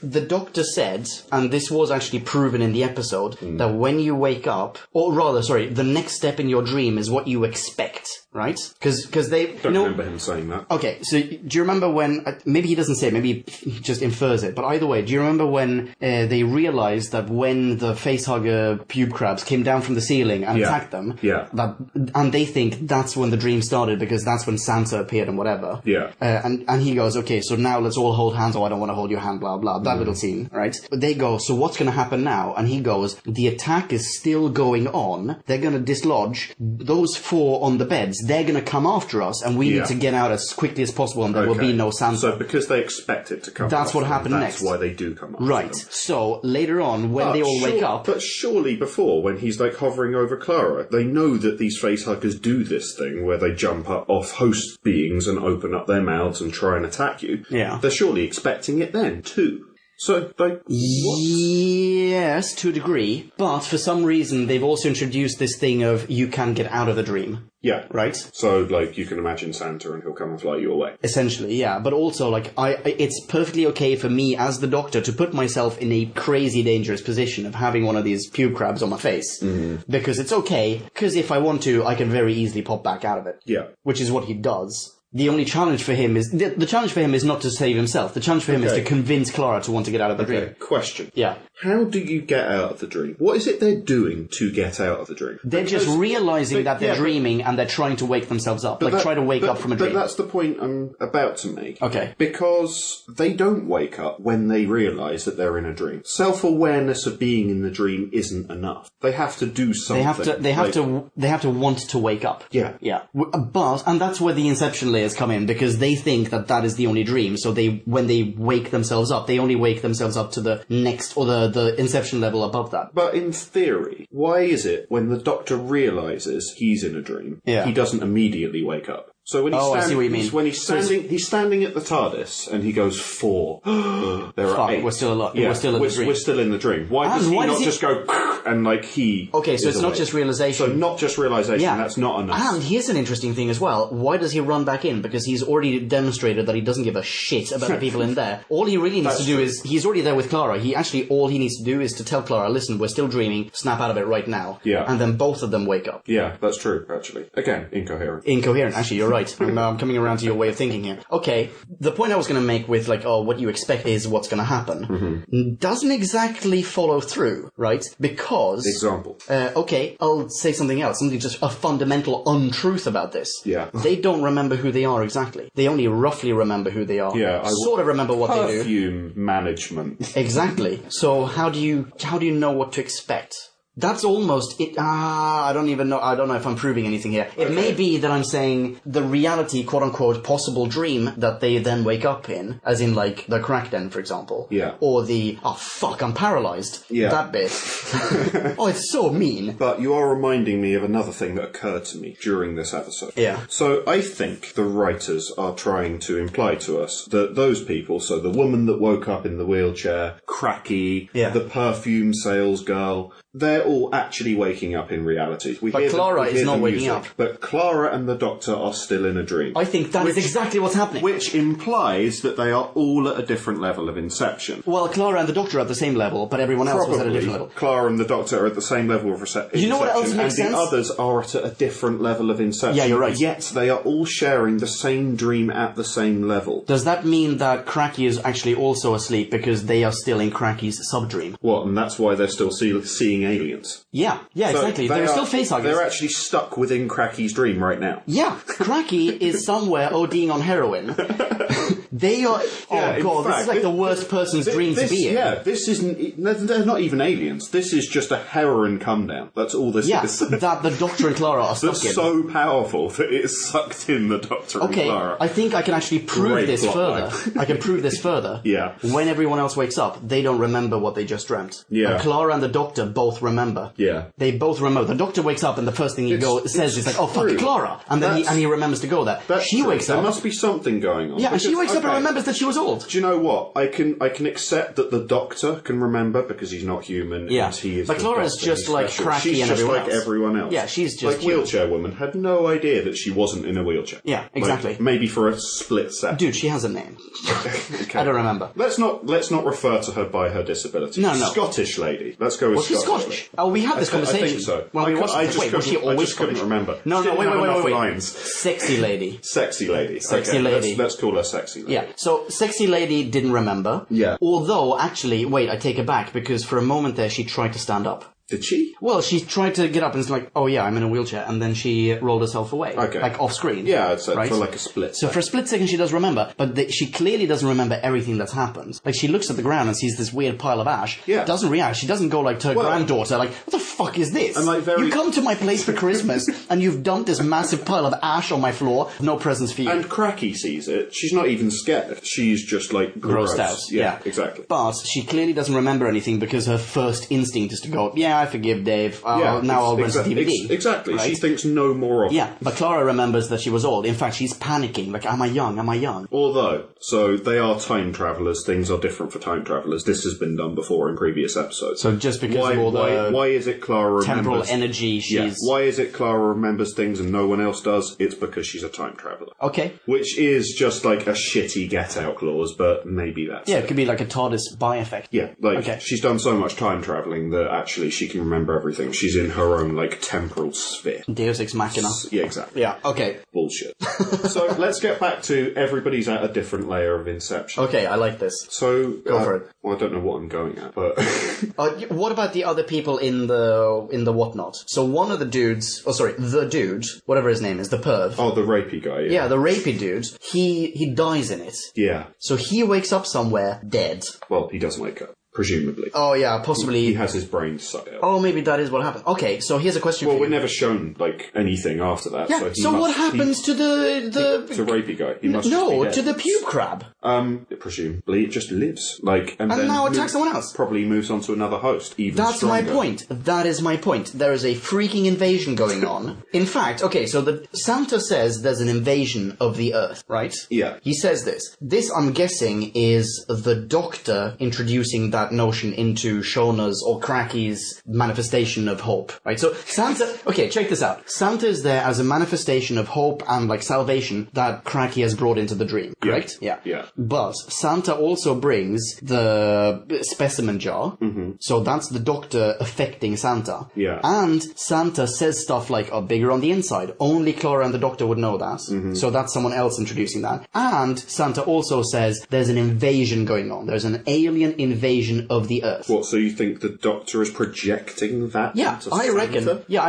The Doctor said, and this was actually proven in the episode, that when you wake up, or rather, the next step in your dream is what you expect, right? Because they... Don't remember him saying that. Okay, so do you remember when... maybe he doesn't say it, maybe he just infers it, but either way, do you remember when they realized that when the facehugger pube crabs came down from the ceiling and attacked them, and they think that's when the dream started because that's when Santa appeared and whatever. Yeah. And he goes, okay, so now let's all hold hands. Oh, I don't want to hold your hand, blah, blah. That little scene, right? But they go, so what's going to happen now? And he goes, the attack is still going on. They're going to dislodge those four on the beds. They're going to come after us and we need to get out as quickly as possible and there will be no Santa. So because they expect it to come that's what happened next. That's why they do come after right. them. So later on, when they all wake up... But surely before, when he's hovering over Clara, they know that these facehuggers do this thing where they jump up off host beings and open up their mouths and try and attack you. Yeah. They're surely expecting it then, too. So, like, what? Yes, to a degree, but for some reason they've also introduced this thing of you can get out of the dream. Yeah. Right? So, like, you can imagine Santa and he'll come and fly you away. Essentially, yeah. But also, like, it's perfectly okay for me as the Doctor to put myself in a crazy dangerous position of having one of these pube crabs on my face. Mm-hmm. Because it's okay, because if I want to, I can very easily pop back out of it. Yeah. Which is what he does. The only challenge for him is... The challenge for him is not to save himself. The challenge for him is to convince Clara to want to get out of the dream. Question. Yeah. How do you get out of the dream? What is it they're doing to get out of the dream? They're just realising that they're dreaming and they're trying to wake themselves up. Like, try to wake up from a dream. But that's the point I'm about to make. Okay. Because they don't wake up when they realise that they're in a dream. Self-awareness of being in the dream isn't enough. They have to do something. They have to want to wake up. Yeah. Yeah. And that's where the Inception layers come in, because they think that that is the only dream. So when they wake themselves up, they only wake themselves up to the next, or the Inception level above that. But in theory, why is it when the Doctor realises he's in a dream, he doesn't immediately wake up? So when I see what you mean. When he's standing at the TARDIS and he goes 4. There are 8. We're still alive. Yeah, we're still in the dream. We're still in the dream. Why does he not just go and like he? Okay, so it's not just realization. So not just realization. Yeah. That's not enough. And here's an interesting thing as well. Why does he run back in? Because he's already demonstrated that he doesn't give a shit about the people in there. All he really needs to do is he's already there with Clara. All he needs to do is to tell Clara, listen, we're still dreaming. Snap out of it right now. Yeah. And then both of them wake up. Yeah, that's true. Actually, again, incoherent. Incoherent. Actually, you're right. I'm coming around to your way of thinking here. Okay, the point I was going to make with like, what you expect is what's going to happen, doesn't exactly follow through, right? Because... Example. Okay, I'll say something else. Something just a fundamental untruth about this. Yeah. They don't remember who they are exactly. They only roughly remember who they are. Yeah. Sort of remember what they do. Perfume management. Exactly. So how do you know what to expect? That's almost it. I don't even know. I don't know if I'm proving anything here. It may be that I'm saying the reality, quote unquote, possible dream that they then wake up in, as in like the crack den, for example. Yeah. Or the, oh fuck, I'm paralyzed. Yeah. That bit. Oh, it's so mean. But you are reminding me of another thing that occurred to me during this episode. Yeah. So I think the writers are trying to imply to us that those people, so the woman that woke up in the wheelchair, Cracky, the perfume sales girl, they're all actually waking up in reality. But Clara is not waking up. But Clara and the Doctor are still in a dream. I think that is exactly what's happening. Which implies that they are all at a different level of Inception. Well, Clara and the Doctor are at the same level, but everyone else was at a different level. Clara and the Doctor are at the same level of Inception. You know what else makes sense? And the others are at a different level of Inception. Yeah, you're right. Yet they are all sharing the same dream at the same level. Does that mean that Cracky is actually also asleep because they are still in Cracky's sub-dream? What, and that's why they're still seeing aliens? Yeah, So exactly. They're still facehuggers. They're actually stuck within Cracky's dream right now. Yeah, Cracky is somewhere ODing on heroin. They are... Yeah, oh god, this is like the worst person's dream to be in. Yeah, this isn't... They're not even aliens. This is just a heroin come down. That's all this is. That the Doctor and Clara are stuck in. That's so powerful that it's sucked in the Doctor and Clara. Okay, I think I can actually prove this further. I can prove this further. Yeah. When everyone else wakes up, they don't remember what they just dreamt. Yeah. But Clara and the Doctor both remember. Yeah. They both remember. The Doctor wakes up and the first thing he says is like, oh fuck, Clara! And then he remembers to go there. She wakes up. There must be something going on. Yeah, and she wakes up and remembers that she was old. Do you know what? I can accept that the Doctor can remember because he's not human. Yeah. And he is. But Clara's just like Cracky and everyone else. She's just like everyone else. Yeah, she's just like wheelchair woman had no idea that she wasn't in a wheelchair. Yeah, exactly. Like, maybe for a split second. Dude, she has a name. Okay. I don't remember. Let's not refer to her by her disability. No. Scottish lady. Let's go with Scottish. Scottish. Oh, we had this conversation. I think so. Was she always couldn't remember. No, wait. Lines. Sexy lady. Sexy lady. Sexy lady. Let's call her sexy lady. Yeah. So sexy lady didn't remember. Yeah. Although, actually, wait, I take it back because for a moment there she tried to stand up. Did she? Well, she tried to get up and it's like, oh yeah, I'm in a wheelchair, and then she rolled herself away. Okay. Like off screen. Yeah, I'd say right? for like a split second. So for a split second she does remember, but she clearly doesn't remember everything that's happened. Like she looks at the ground and sees this weird pile of ash. Yeah. Doesn't react. She doesn't go like to her granddaughter, like, what the fuck is this? And like You come to my place for Christmas and you've dumped this massive pile of ash on my floor, no presents for you. And Cracky sees it. She's not even scared. She's just like grossed out. Yeah, exactly. But she clearly doesn't remember anything because her first instinct is to go, yeah, yeah, I forgive Dave. Now I'll rent the DVD. Exactly. Right? She thinks no more of it. Yeah, but Clara remembers that she was old. In fact, she's panicking. Like, am I young? Am I young? Although, so they are time travelers. Things are different for time travelers. This has been done before in previous episodes. So just because of all the why is it Clara temporal remembers... energy she's... Why is it Clara remembers things and no one else does? It's because she's a time traveller. Okay. Which is just like a shitty get-out clause, but maybe that's it could be like a TARDIS by-effect. Yeah, she's done so much time travelling that actually she can remember everything. She's in her own, like, temporal sphere. Deus Ex Machina. Yeah, exactly. Yeah, okay. Bullshit. So, let's get back to everybody's at a different layer of Inception. Okay, I like this. So... Go for it. Well, I don't know what I'm going at, but... What about the other people in the whatnot? So one of the dudes... Oh, sorry, the dude, whatever his name is, the perv. Oh, the rapey guy, yeah. Yeah, the rapey dude, he dies in it. Yeah. So he wakes up somewhere dead. Well, he doesn't wake up. Presumably. Oh, yeah, possibly. He has his brain sucked out. Oh, maybe that is what happened. Okay, so here's a question for you. Well, we're never shown, like, anything after that. Yeah, so what happens to the... To rapey guy? He must No, just be dead. to the pube crab. Presumably it just lives. Like, and then now attacks someone else. Probably moves on to another host, even That's stronger. my point. That is my point. There is a freaking invasion going on. In fact, okay, so Santa says there's an invasion of the Earth, right? Yeah. He says this. This, I'm guessing, is the Doctor introducing that notion into Shona's or Cracky's manifestation of hope, right? So Santa... Okay, check this out. Santa is there as a manifestation of hope and, like, salvation that Cracky has brought into the dream, correct? Yeah. But Santa also brings the specimen jar. Mm-hmm. So that's the Doctor affecting Santa. Yeah. And Santa says stuff like, bigger on the inside. Only Clara and the Doctor would know that. Mm-hmm. So that's someone else introducing that. And Santa also says there's an invasion going on. There's an alien invasion of the Earth. What, so you think the Doctor is projecting that? Yeah, I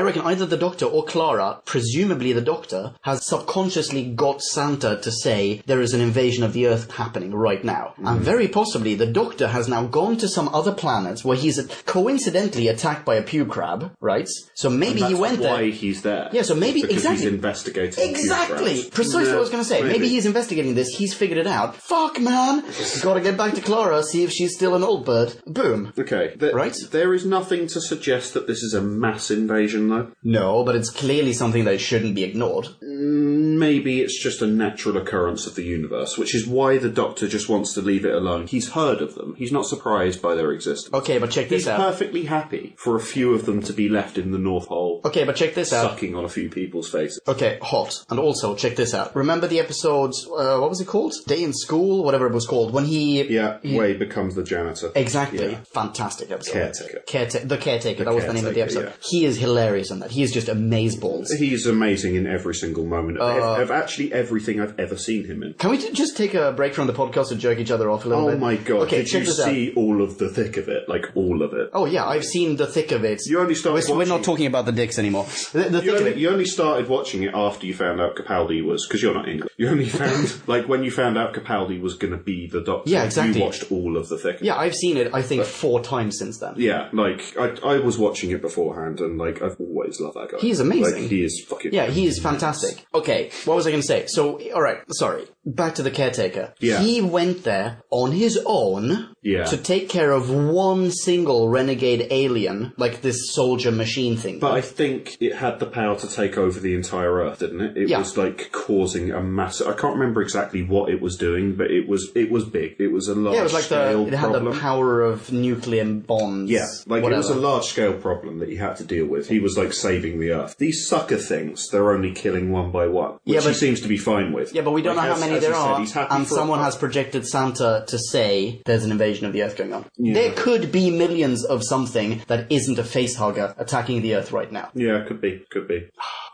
reckon either the Doctor or Clara, presumably the Doctor, has subconsciously got Santa to say there is an invasion of the Earth happening right now. Mm. And very possibly the Doctor has now gone to some other planet where he's coincidentally attacked by a pube crab, right? So maybe he went there. That's why he's there. Yeah, so maybe because exactly. he's investigating Exactly! Precisely what I was going to say. Maybe he's investigating this, he's figured it out. Fuck, man! Gotta get back to Clara, see if she's still an old bird. Boom. Okay. Right? There is nothing to suggest that this is a mass invasion, though. No, but it's clearly something that shouldn't be ignored. Maybe it's just a natural occurrence of the universe, which is why the Doctor just wants to leave it alone. He's heard of them. He's not surprised by their existence. Okay, but check this out. He's perfectly happy for a few of them to be left in the North Pole. Okay, but check this out. Sucking on a few people's faces. Okay, hot. And also, check this out. Remember the episode, what was it called? Day in School? Whatever it was called. When he... Yeah, Wade becomes the janitor. Exactly. Yeah. Fantastic episode. Caretaker. The Caretaker, that was the name of the episode. Yeah. He is hilarious in that. He is just amazeballs. He's amazing in every single moment of actually everything I've ever seen him in. Can we just take a break from the podcast to jerk each other off a little bit? Oh my god, okay, did you see all of the thick of it? Like, all of it? Oh yeah, I've seen the thick of it. You only started We're not talking about the dicks anymore. You only started watching it after you found out Capaldi was... Because you're not English. You only found... like, when you found out Capaldi was going to be the Doctor, yeah, exactly. You watched all of the thick of it. Yeah, I've seen it, I think, 4 times since then. Yeah, like, I was watching it beforehand, and, like, I've always loved that guy. He's amazing. Like, he is fucking... Yeah, he is fantastic. Okay, what was I going to say? So, alright, sorry. Back to the Caretaker. Yeah. He went there on his own to take care of one single renegade alien, like this soldier machine thing. But I think it had the power to take over the entire Earth, didn't it? It was, like, causing a massive... I can't remember exactly what it was doing, but it was big. It was a large-scale it had the power of nuclear bombs. Yeah, like, whatever. It was a large-scale problem that he had to deal with. He was, like, saving the Earth. These sucker things, they're only killing one by one, which he seems to be fine with. Yeah, but we don't know how many there are, and someone has projected Santa to say there's an invasion of the Earth going on. Yeah. There could be millions of something that isn't a facehugger attacking the Earth right now. Yeah, could be.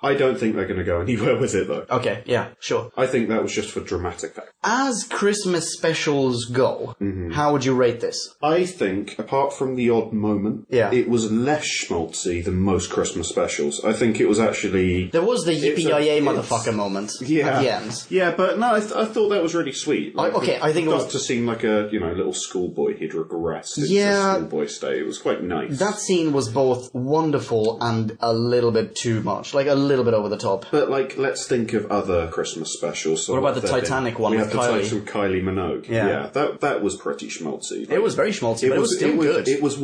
I don't think they're going to go anywhere with it, though. Okay, yeah, sure. I think that was just for dramatic effect. As Christmas specials go, how would you rate this? I think, apart from the odd moment, it was less schmaltzy than most Christmas specials. I think it was actually... There was the yippee-yay motherfucker moment at the end. Yeah, but no, I thought that was really sweet. Like, I think it was... to seem like a, little school schoolboy. He'd regressed into Yeah. a schoolboy state. It was quite nice. That scene was both wonderful and a little bit too much. Like, a little bit over the top. But, like, let's think of other Christmas specials. So What about the Titanic one we with have the Kylie? Titanic with Kylie Minogue. Yeah. That was pretty schmaltzy. It was very schmaltzy, but it was still good. It was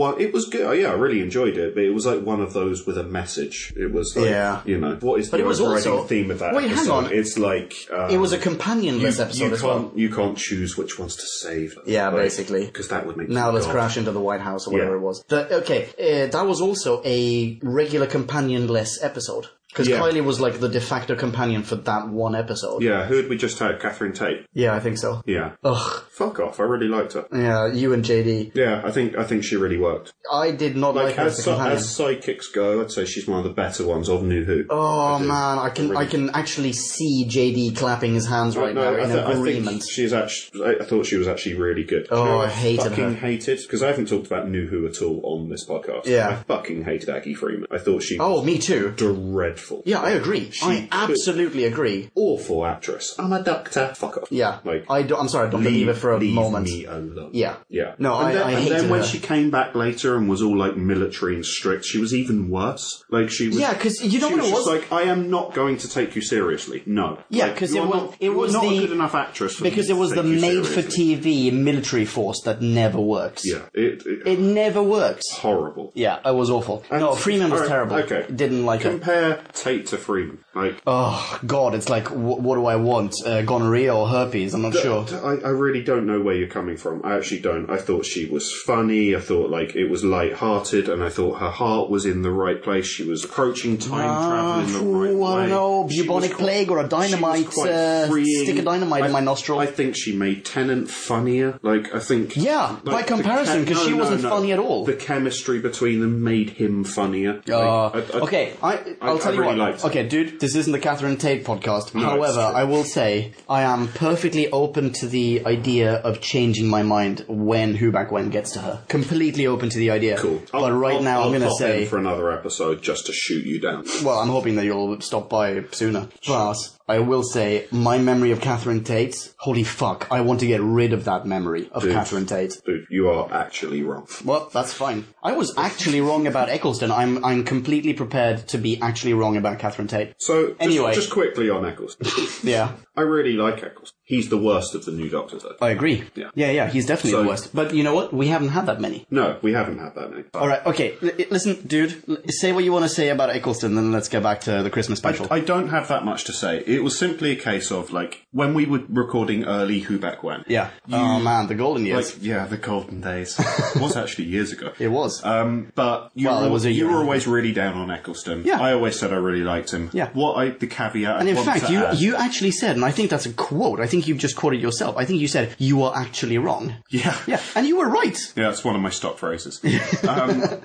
good. Oh, yeah, I really enjoyed it, but it was like one of those with a message. It was like, what is the overriding theme of that Wait, episode? hang on. It's like... it was a companionless episode as well. You can't choose which ones to save. Yeah, basically. Because that would make Now let's crash into the White House or whatever it was. That was also a regular companionless episode. Because Kylie was like the de facto companion for that one episode. Yeah, who had we just had? Catherine Tate? Yeah, I think so. Yeah. Ugh. Fuck off, I really liked her. Yeah, you and JD. Yeah, I think she really worked. I did not like her as a companion. As sidekicks go, I'd say she's one of the better ones of New Who. Oh man, I can actually see JD clapping his hands now in agreement. I thought she was actually really good. Oh, I hated her. Hated, because I haven't talked about New Who at all on this podcast. Yeah. I fucking hated Aggie Freeman. I thought she was me too. Dreadful. Yeah, I agree. I absolutely agree. Awful actress. I'm a doctor. Fuck off. Yeah. Like, I'm sorry, I don't believe it for a moment. Leave me alone. Yeah. Yeah. No, I hated her. And then when she came back later and was all like military and strict, she was even worse. Like she was. Yeah, because you know what it was? Just like, I am not going to take you seriously. No. Yeah, because it was not a good enough actress for because me it was to the take you made-for-TV military force that never works. Yeah, it never works. Horrible. Yeah, it was awful. No, Freeman was terrible. Okay, didn't like it. Compare Tate to Freeman. Like, oh God, it's like what do I want? Gonorrhea or herpes? I'm not sure. I really don't know where you're coming from. I actually don't. I thought she was funny. I thought like it was light-hearted, and I thought her heart was in the right place. She was approaching time travel in the right way. I don't know, bubonic plague or a dynamite. Stick a dynamite in my nostril. I think she made Tennant funnier. Like I think. Yeah, by comparison, because she wasn't funny at all. The chemistry between them made him funnier. Okay, I'll tell you what. Okay, dude, this isn't the Catherine Tate podcast. No, however, I will say I am perfectly open to the idea of changing my mind when Who Back When gets to her. Completely open to the idea. Cool. But right now I'm going to say... for another episode just to shoot you down. Well, I'm hoping that you'll stop by sooner. But I will say, my memory of Catherine Tate, holy fuck, I want to get rid of that memory of Catherine Tate. Dude, you are actually wrong. Well, that's fine. I was actually wrong about Eccleston. I'm completely prepared to be actually wrong about Catherine Tate. So, anyway, just quickly on Eccleston. Yeah. I really like Eccleston. He's the worst of the new Doctors, though. I agree. Yeah, he's definitely the worst. But you know what? We haven't had that many. No, we haven't had that many. Alright, okay. Listen, dude, say what you want to say about Eccleston, then let's get back to the Christmas special. I don't have that much to say. It was simply a case of, like, when we were recording early Who Back When. Yeah. Oh, man, the golden years. Like, yeah, the golden days. It was actually years ago. It was. But you were always really down on Eccleston. Yeah. I always said I really liked him. Yeah. The caveat... And in fact, you actually said, and I think that's a quote, I think you've just quoted yourself, I think you said, you are actually wrong. Yeah. Yeah, and you were right. Yeah, it's one of my stock phrases.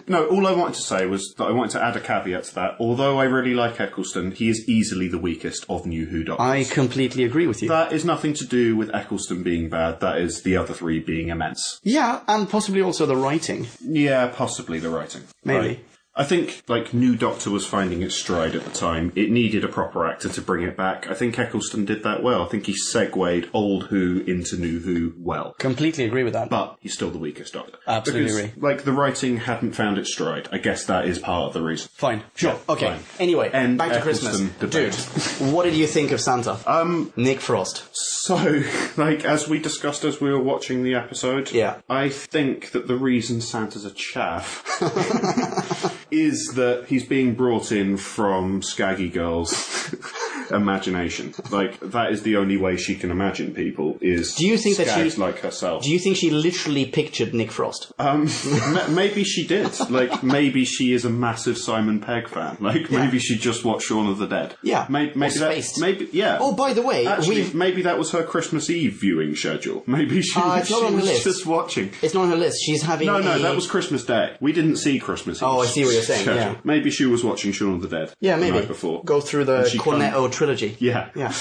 No, all I wanted to say was that I wanted to add a caveat to that. Although I really like Eccleston, he is easily the weakest of New Who Doctors. I completely agree with you. That is nothing to do with Eccleston being bad. That is the other three being immense. Yeah, and possibly also the writing. Yeah, possibly the writing. Maybe. Right. I think, like, New Doctor was finding its stride at the time. It needed a proper actor to bring it back. I think Eccleston did that well. I think he segued old Who into New Who well. Completely agree with that. But he's still the weakest Doctor. Absolutely agree. Like, the writing hadn't found its stride. I guess that is part of the reason. Fine. Sure. Yeah, okay. fine. Anyway, End back to Eccleston Christmas. debate. Dude, what did you think of Santa? Nick Frost. So, like, as we discussed as we were watching the episode, I think that the reason Santa's a chaff is that he's being brought in from Skaggy Girl's imagination. Like, that is the only way she can imagine people, is Skags like herself. Do you think she literally pictured Nick Frost? Maybe she did. Like, maybe she is a massive Simon Pegg fan. Like, maybe she just watched Shaun of the Dead. Yeah. Maybe, yeah. Oh, by the way, actually, maybe that was her Christmas Eve viewing schedule. Maybe she was just watching. It's not on her list. She's having No, that was Christmas Day. We didn't see Christmas Eve. Oh, I see what you're saying, yeah. Maybe she was watching Shaun of the Dead. Yeah, maybe. The night before. Go through the Cornetto trilogy. Yeah. Yeah.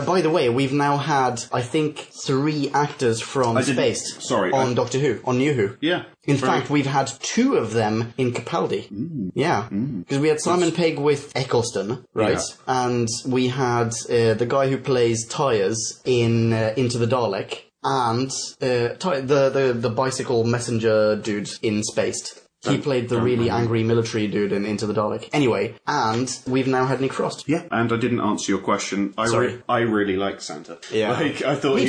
By the way, we've now had, I think, 3 actors from Spaced on Doctor Who, on New Who. Yeah. In fact, we've had 2 of them in Capaldi. Yeah. Because we had Simon Pegg with Eccleston, right? Yeah. And we had the guy who plays Tyres in Into the Dalek. and the bicycle messenger dude in Spaced. He played the really angry military dude in Into the Dalek. Anyway, and we've now had Nick Frost. Yeah, and I didn't answer your question. I really liked Santa. Yeah. Me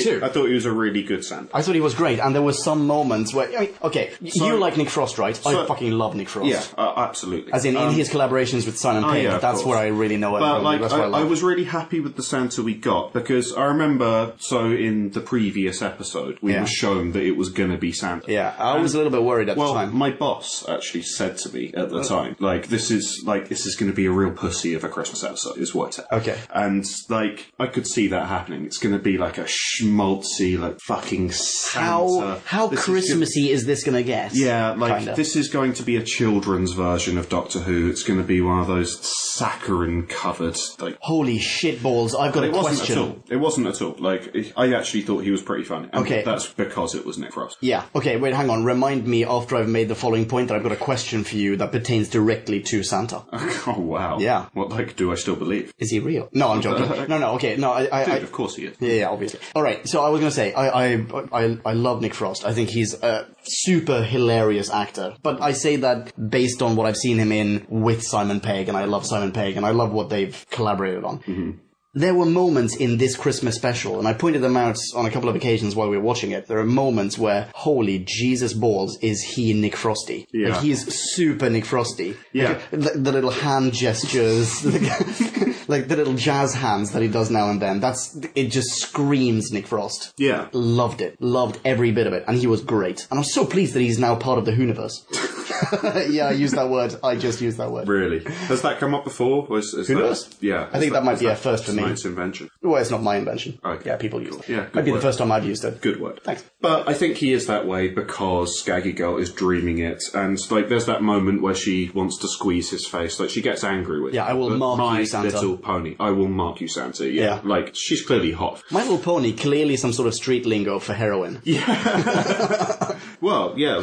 too. I thought he was a really good Santa. I thought he was great, and there were some moments where... you like Nick Frost, right? I fucking love Nick Frost. Yeah, absolutely. As in his collaborations with Simon Pegg, that's where I really know it from. That's what I was really happy with the Santa we got, because I remember, in the previous episode, we were shown that it was going to be Santa. Yeah, I was a little bit worried at the time. My boss actually said to me at the time, this is going to be a real pussy of a Christmas episode, is what he said. Okay. And, I could see that happening. It's going to be like a schmaltzy, fucking Santa. How Christmassy is this going to get? Yeah, this is going to be a children's version of Doctor Who. It's going to be one of those saccharin-covered, Holy shitballs, I've got a question. It wasn't at all. I actually thought he was pretty funny. And okay. That's because it was Nick Frost. Yeah. Okay, wait, hang on. Remind me after I've made the following point that I've got a question for you that pertains directly to Santa. Oh, wow. Yeah. What, do I still believe? Is he real? No, I'm joking. No, okay. No, Dude, of course he is. Yeah, obviously. Alright, so I was going to say, I love Nick Frost. I think he's a super hilarious actor. But I say that based on what I've seen him in with Simon Pegg, and I love Simon Pegg, and I love what they've collaborated on. Mm-hmm. There were moments in this Christmas special, and I pointed them out on a couple of occasions while we were watching it. There are moments where, holy Jesus balls, is he Nick Frosty. Yeah. He is super Nick Frosty. Yeah. The little hand gestures, the little jazz hands that he does now and then. It just screams Nick Frost. Yeah. Loved it. Loved every bit of it. And he was great. And I'm so pleased that he's now part of the Whoniverse. Yeah, I used that word. I just used that word. Really? Has that come up before? Whoniverse? Yeah. I think that might be a first for me. It's invention. Well, it's not my invention. Okay. Yeah, people use it. Yeah, might be the first time I've used it. Good word. Thanks. But I think he is that way because Skaggy Girl is dreaming it, and there's that moment where she wants to squeeze his face. She gets angry with him. Yeah, I will mark you, Santa. My Little Pony. I will mark you, Santa. Yeah. She's clearly hot. My Little Pony, clearly some sort of street lingo for heroin. Yeah. Well, yeah,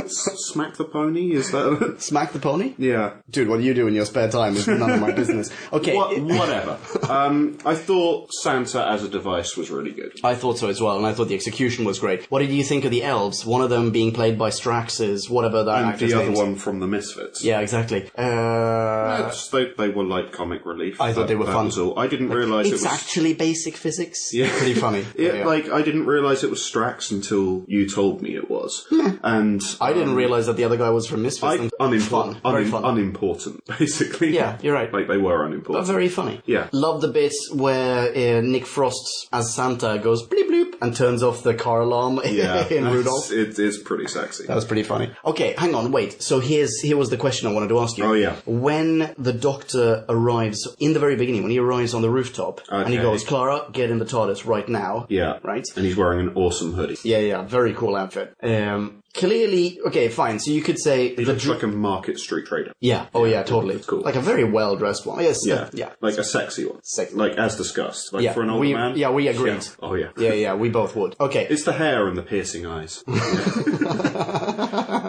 smack the pony, is that... Smack the pony? Yeah. Dude, what you do in your spare time is none of my business. Okay. Whatever. I thought Santa as a device was really good. I thought so as well, and I thought the execution was great. What did you think of the elves? One of them being played by Strax's, whatever that actor's name. And the other one from the Misfits. Yeah, exactly. They were like comic relief. I thought they were fun. Was all. I didn't realise it was... It's actually basic physics. Yeah. Pretty funny. Yeah, I didn't realise it was Strax until you told me it was. And I didn't realise that the other guy was from Misfits. Very fun. Unimportant, basically. Yeah, you're right. They were unimportant. But very funny. Yeah. Love the bit where Nick Frost as Santa goes bleep bloop and turns off the car alarm in Rudolph. It is pretty sexy. That was pretty funny. Okay, hang on, wait. So here was the question I wanted to ask you. Oh, yeah. When the Doctor arrives, in the very beginning, when he arrives on the rooftop, and he goes, Clara, get in the TARDIS right now. Yeah. Right? And he's wearing an awesome hoodie. Yeah, very cool outfit. Clearly, okay, fine. So you could say... He looks like a Market Street trader. Yeah. Oh, yeah, totally. It's cool. Like a very well-dressed one. Yes. Yeah. Like a sexy one. Sexy. Like, as discussed. For an older man. Yeah, we agreed. Yeah. Oh, yeah. Yeah, we both would. Okay. It's the hair and the piercing eyes.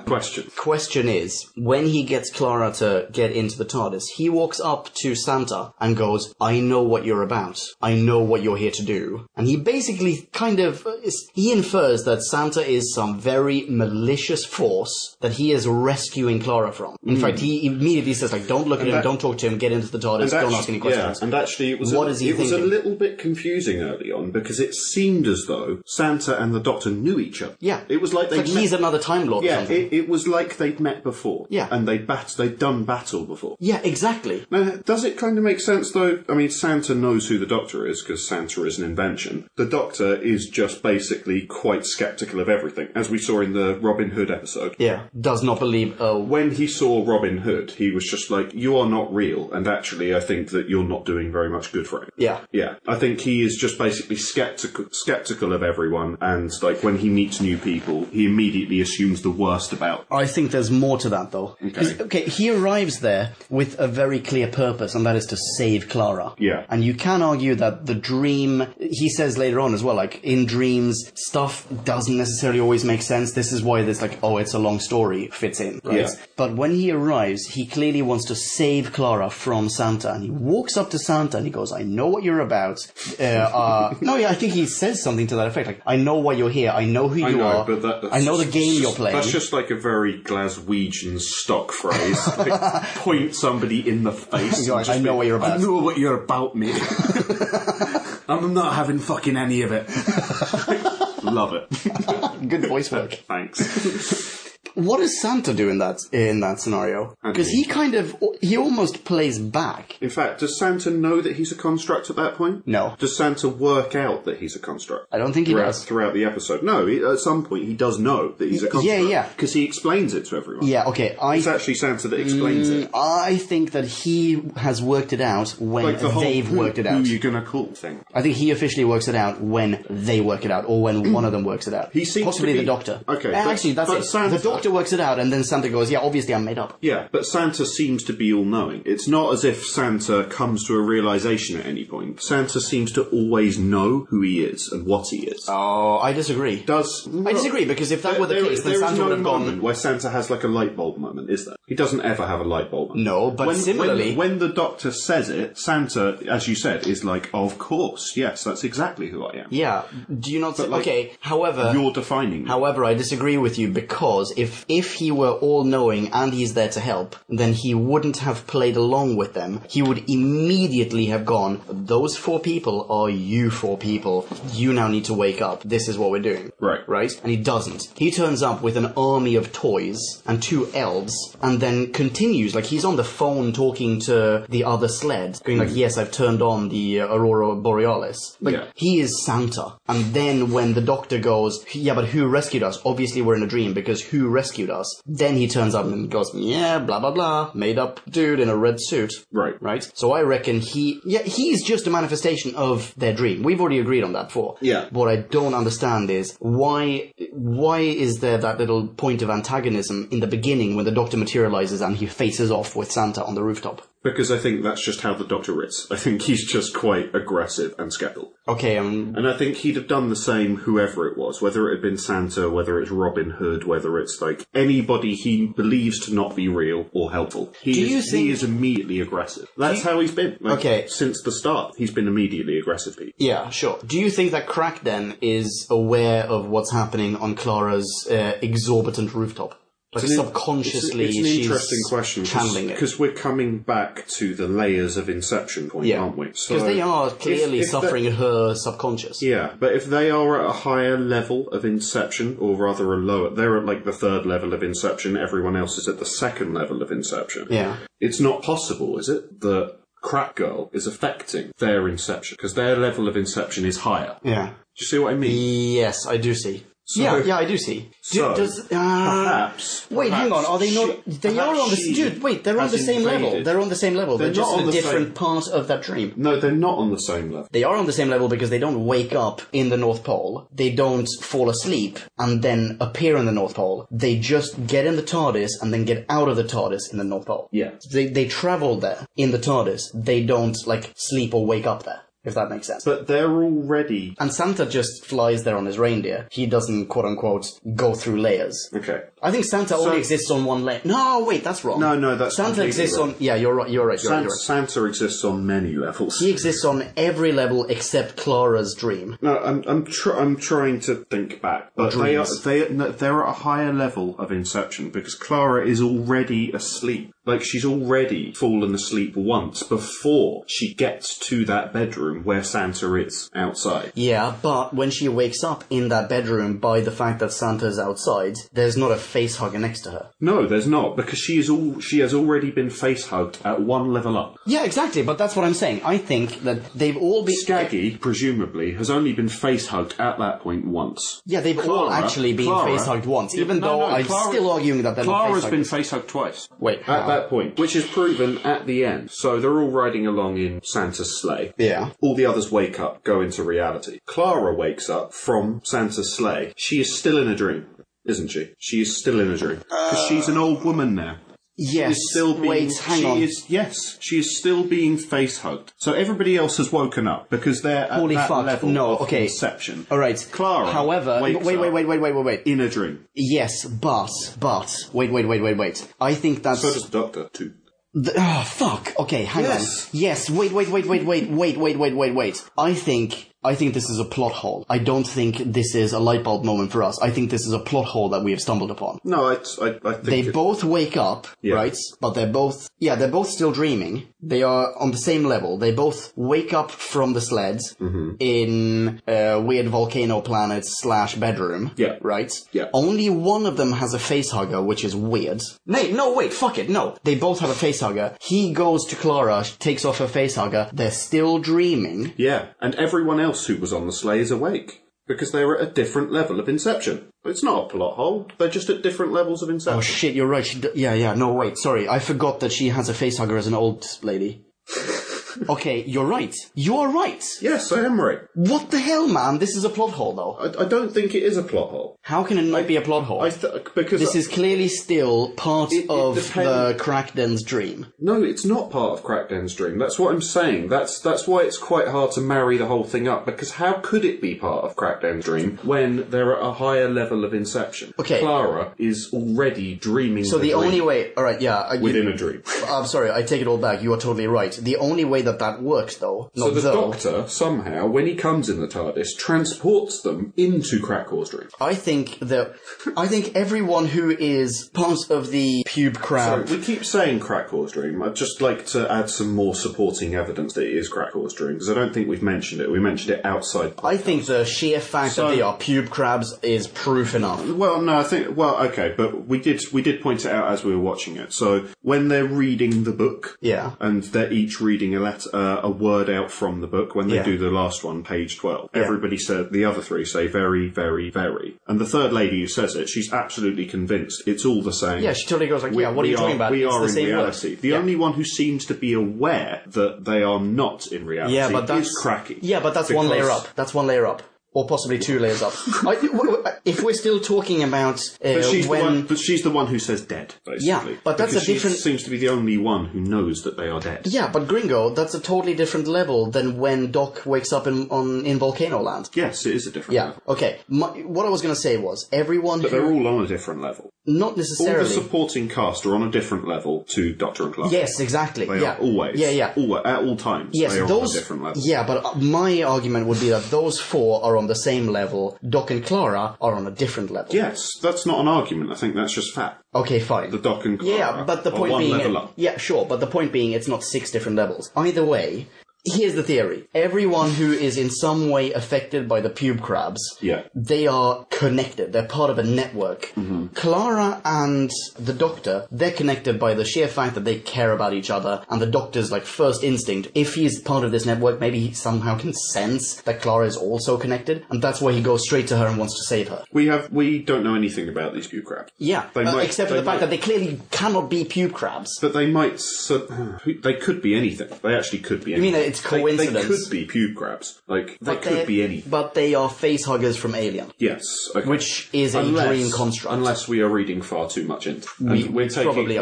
Question is, when he gets Clara to get into the TARDIS, he walks up to Santa and goes, I know what you're about. I know what you're here to do. And he basically he infers that Santa is some very malicious force that he is rescuing Clara from. In fact, he immediately says, don't look at him, don't talk to him, get into the TARDIS, don't ask any questions. Yeah, and actually it was a little bit confusing early on because it seemed as though Santa and the Doctor knew each other. Yeah. It was like he's another Time Lord or something. It was like they'd met before. Yeah. And they'd done battle before. Yeah, exactly. Now, does it kind of make sense though? I mean, Santa knows who the Doctor is because Santa is an invention. The Doctor is just basically quite sceptical of everything, as we saw in the Robin Hood episode. Yeah, does not believe... When he saw Robin Hood, he was just like, you are not real, and actually I think that you're not doing very much good for him. Yeah. Yeah. I think he is just basically skeptical of everyone, and when he meets new people, he immediately assumes the worst about them. I think there's more to that, though. Okay. He arrives there with a very clear purpose, and that is to save Clara. Yeah. And you can argue that the dream... He says later on as well, in dreams, stuff doesn't necessarily always make sense. This is why there's it's a long story. story fits in, right? Yeah. But when he arrives, he clearly wants to save Clara from Santa, and he walks up to Santa and he goes, I know what you're about. I think he says something to that effect, like, I know why you're here, I know who you are, but I know the game you're playing. That's just like a very Glaswegian stock phrase. Like, point somebody in the face. Like, I know what you're about. I know what you're about, mate. I'm not having fucking any of it. Love it. Good voice work. Thanks. What does Santa do in that scenario? Because he almost plays back. In fact, does Santa know that he's a construct at that point? No. Does Santa work out that he's a construct? I don't think he does. Throughout the episode. No, at some point he does know that he's a construct. Yeah. Because he explains it to everyone. Yeah, okay. It's actually Santa that explains it. I think that he has worked it out when they've worked it out. Who you gonna call thing? I think he officially works it out when they work it out, or when one of them works it out. He seems possibly to be... the Doctor. Okay. Actually, that's it. Santa... The Doctor works it out, and then Santa goes, yeah, obviously I'm made up. Yeah, but Santa seems to be all-knowing. It's not as if Santa comes to a realization at any point. Santa seems to always know who he is and what he is. Oh, I disagree. I disagree, because if that were the case, then Santa would have gone... moment where Santa has like a light bulb moment, is there? He doesn't ever have a light bulb moment. No, but similarly... When the Doctor says it, Santa, as you said, is like, of course, yes, that's exactly who I am. Yeah, do you not... okay, however... You're defining me. However, I disagree with you, because if he were all-knowing and he's there to help, then he wouldn't have played along with them. He would immediately have gone, those 4 people are you 4 people. You now need to wake up. This is what we're doing. Right? And he doesn't. He turns up with an army of toys and 2 elves, and then continues, like he's on the phone talking to the other sled, going like, yes, I've turned on the Aurora Borealis. Like, he is Santa. And then when the Doctor goes, yeah, but who rescued us? Obviously we're in a dream, because who rescued us? Then he turns up and goes, yeah, blah, blah, blah, made up dude in a red suit. Right? So I reckon he's just a manifestation of their dream. We've already agreed on that before. Yeah. What I don't understand is, why is there that little point of antagonism in the beginning when the Doctor materializes and he faces off with Santa on the rooftop? Because I think that's just how the Doctor is. I think he's just quite aggressive and skeptical. Okay, and I think he'd have done the same whoever it was, whether it had been Santa, whether it's Robin Hood, whether it's like anybody he believes to not be real or helpful. He is immediately aggressive. That's how he's been. Since the start, he's been immediately aggressive. Yeah, sure. Do you think that Crack then is aware of what's happening on Clara's exorbitant rooftop? Like subconsciously, it's an interesting question channeling it. Because we're coming back to the layers of Inception point, aren't we? Because they are clearly suffering her subconscious. Yeah, but if they are at a higher level of Inception, or rather a lower, they're at like the 3rd level of Inception, everyone else is at the 2nd level of Inception. Yeah. It's not possible, is it, that Crack Girl is affecting their Inception? Because their level of Inception is higher. Yeah. Do you see what I mean? Yes, I do see. So, I do see. Perhaps. Wait, hang on. Are they not? They are on the. Dude, wait. They're on the same level. They're on the same level. They're just in a different part of that dream. No, they're not on the same level. They are on the same level because they don't wake up in the North Pole. They don't fall asleep and then appear in the North Pole. They just get in the TARDIS and then get out of the TARDIS in the North Pole. Yeah. They travel there in the TARDIS. They don't like sleep or wake up there. If that makes sense. But they're already... And Santa just flies there on his reindeer. He doesn't, quote-unquote, go through layers. Okay. I think Santa only exists on one layer. No, wait, that's wrong. No, that's Santa exists wrong. on... Yeah, you're right. Santa exists on many levels. He exists on every level except Clara's dream. No, I'm trying to think back. But they're at a higher level of Inception because Clara is already asleep. Like, she's already fallen asleep once before she gets to that bedroom where Santa is, outside. Yeah, but when she wakes up in that bedroom by the fact that Santa's outside, there's not a face hugger next to her. No, there's not, because she has already been face hugged at one level up. Yeah, exactly, but that's what I'm saying. I think that they've all been... Skaggy, presumably, has only been face hugged at that point once. Yeah, they've all actually been face hugged once, even though I'm still arguing that they're not face hugged. Clara's been face hugged twice. Wait, at that point, which is proven at the end. So they're all riding along in Santa's sleigh. Yeah. All the others wake up, go into reality. Clara wakes up from Santa's sleigh. She is still in a dream, isn't she? She is still in a dream. Because she's an old woman now. Yes. She is still being, Wait, hang on. She is still being face hugged. So everybody else has woken up because they're at that level of Inception. All right. Clara. However, wait. In a dream. Yes, but wait. I think that's. So does the Doctor too. Fuck. Okay, hang on. Yes. Wait. I think this is a plot hole. I don't think this is a light bulb moment for us. I think this is a plot hole that we have stumbled upon. No, I think they both wake up, right? But they're both still dreaming. They are on the same level. They both wake up from the sleds in a weird volcano planet / bedroom. Yeah. Right? Yeah. Only one of them has a face hugger, which is weird. Fuck it. No. They both have a face hugger. He goes to Clara, takes off her face hugger. They're still dreaming. Yeah, and everyone else who was on the sleigh is awake. Because they were at a different level of Inception. It's not a plot hole. They're just at different levels of Inception. Oh shit, you're right. No, wait, sorry. I forgot that she has a face hugger as an old lady. Okay, you're right. You are right. Yes, I am right. What the hell, man? This is a plot hole, though. I don't think it is a plot hole. How can it not be a plot hole? Because this is clearly still part of the Crackden's dream. No, it's not part of Crackden's dream. That's what I'm saying. That's why it's quite hard to marry the whole thing up. Because how could it be part of Crackden's dream when they're at a higher level of Inception? Okay. Clara is already dreaming. So the only way, all right, within a dream. I'm sorry, I take it all back. You are totally right. The only way that works, though. So the Doctor, somehow, when he comes in the TARDIS, transports them into Crackor's dream. I think everyone who is part of the pube crab... So we keep saying Crackor's dream. I'd just like to add some more supporting evidence that it is Crackor's dream, because I don't think we've mentioned it. We mentioned it outside the podcast. I think the sheer fact that they are pube crabs is proof enough. Well, no, okay, but we did point it out as we were watching it. So when they're reading the book, and they're each reading a word out from the book, when they do the last one, page 12, everybody said, the other three say very, very, very. And the third lady who says it, she's absolutely convinced it's all the same. Yeah, she totally goes like, what are you talking about? We it's are the in same reality. word. The only one who seems to be aware that they are not in reality is Cracky. Yeah, but that's one layer up. That's one layer up. Or possibly 2 layers up. If we're still talking about but she's the one who says dead, basically. Yeah, but that's a different... She seems to be the only one who knows that they are dead. Yeah, but Gringo, that's a totally different level than when Doc wakes up in Volcano Land. Yes, it is a different level. Okay. What I was going to say was, everyone But they're all on a different level. Not necessarily. All the supporting cast are on a different level to Doctor and Clark. Yes, exactly. They are always. Yeah. At all times. Yes, they are on a different level. Yeah, but my argument would be that those 4 are on the same level. Doc and Clara are on a different level. Yes, that's not an argument. I think that's just fact. Okay, fine. The Doc and Clara but the point are being, one level up. Yeah, sure, but the point being it's not 6 different levels. Either way, here's the theory. Everyone who is in some way affected by the pube crabs, they are connected. They're part of a network. Mm-hmm. Clara and the Doctor, they're connected by the sheer fact that they care about each other, and the Doctor's first instinct, if he's part of this network, maybe he somehow can sense that Clara is also connected, and that's why he goes straight to her and wants to save her. We don't know anything about these pube crabs. Yeah, except for the fact that they clearly cannot be pube crabs. But they might... they could be anything. They actually could be anything. You mean it's coincidence? They could be pube crabs. They could be anything. But they are face huggers from Alien. Yes. Okay. Which is a dream construct. Unless we are reading far too much into it. We're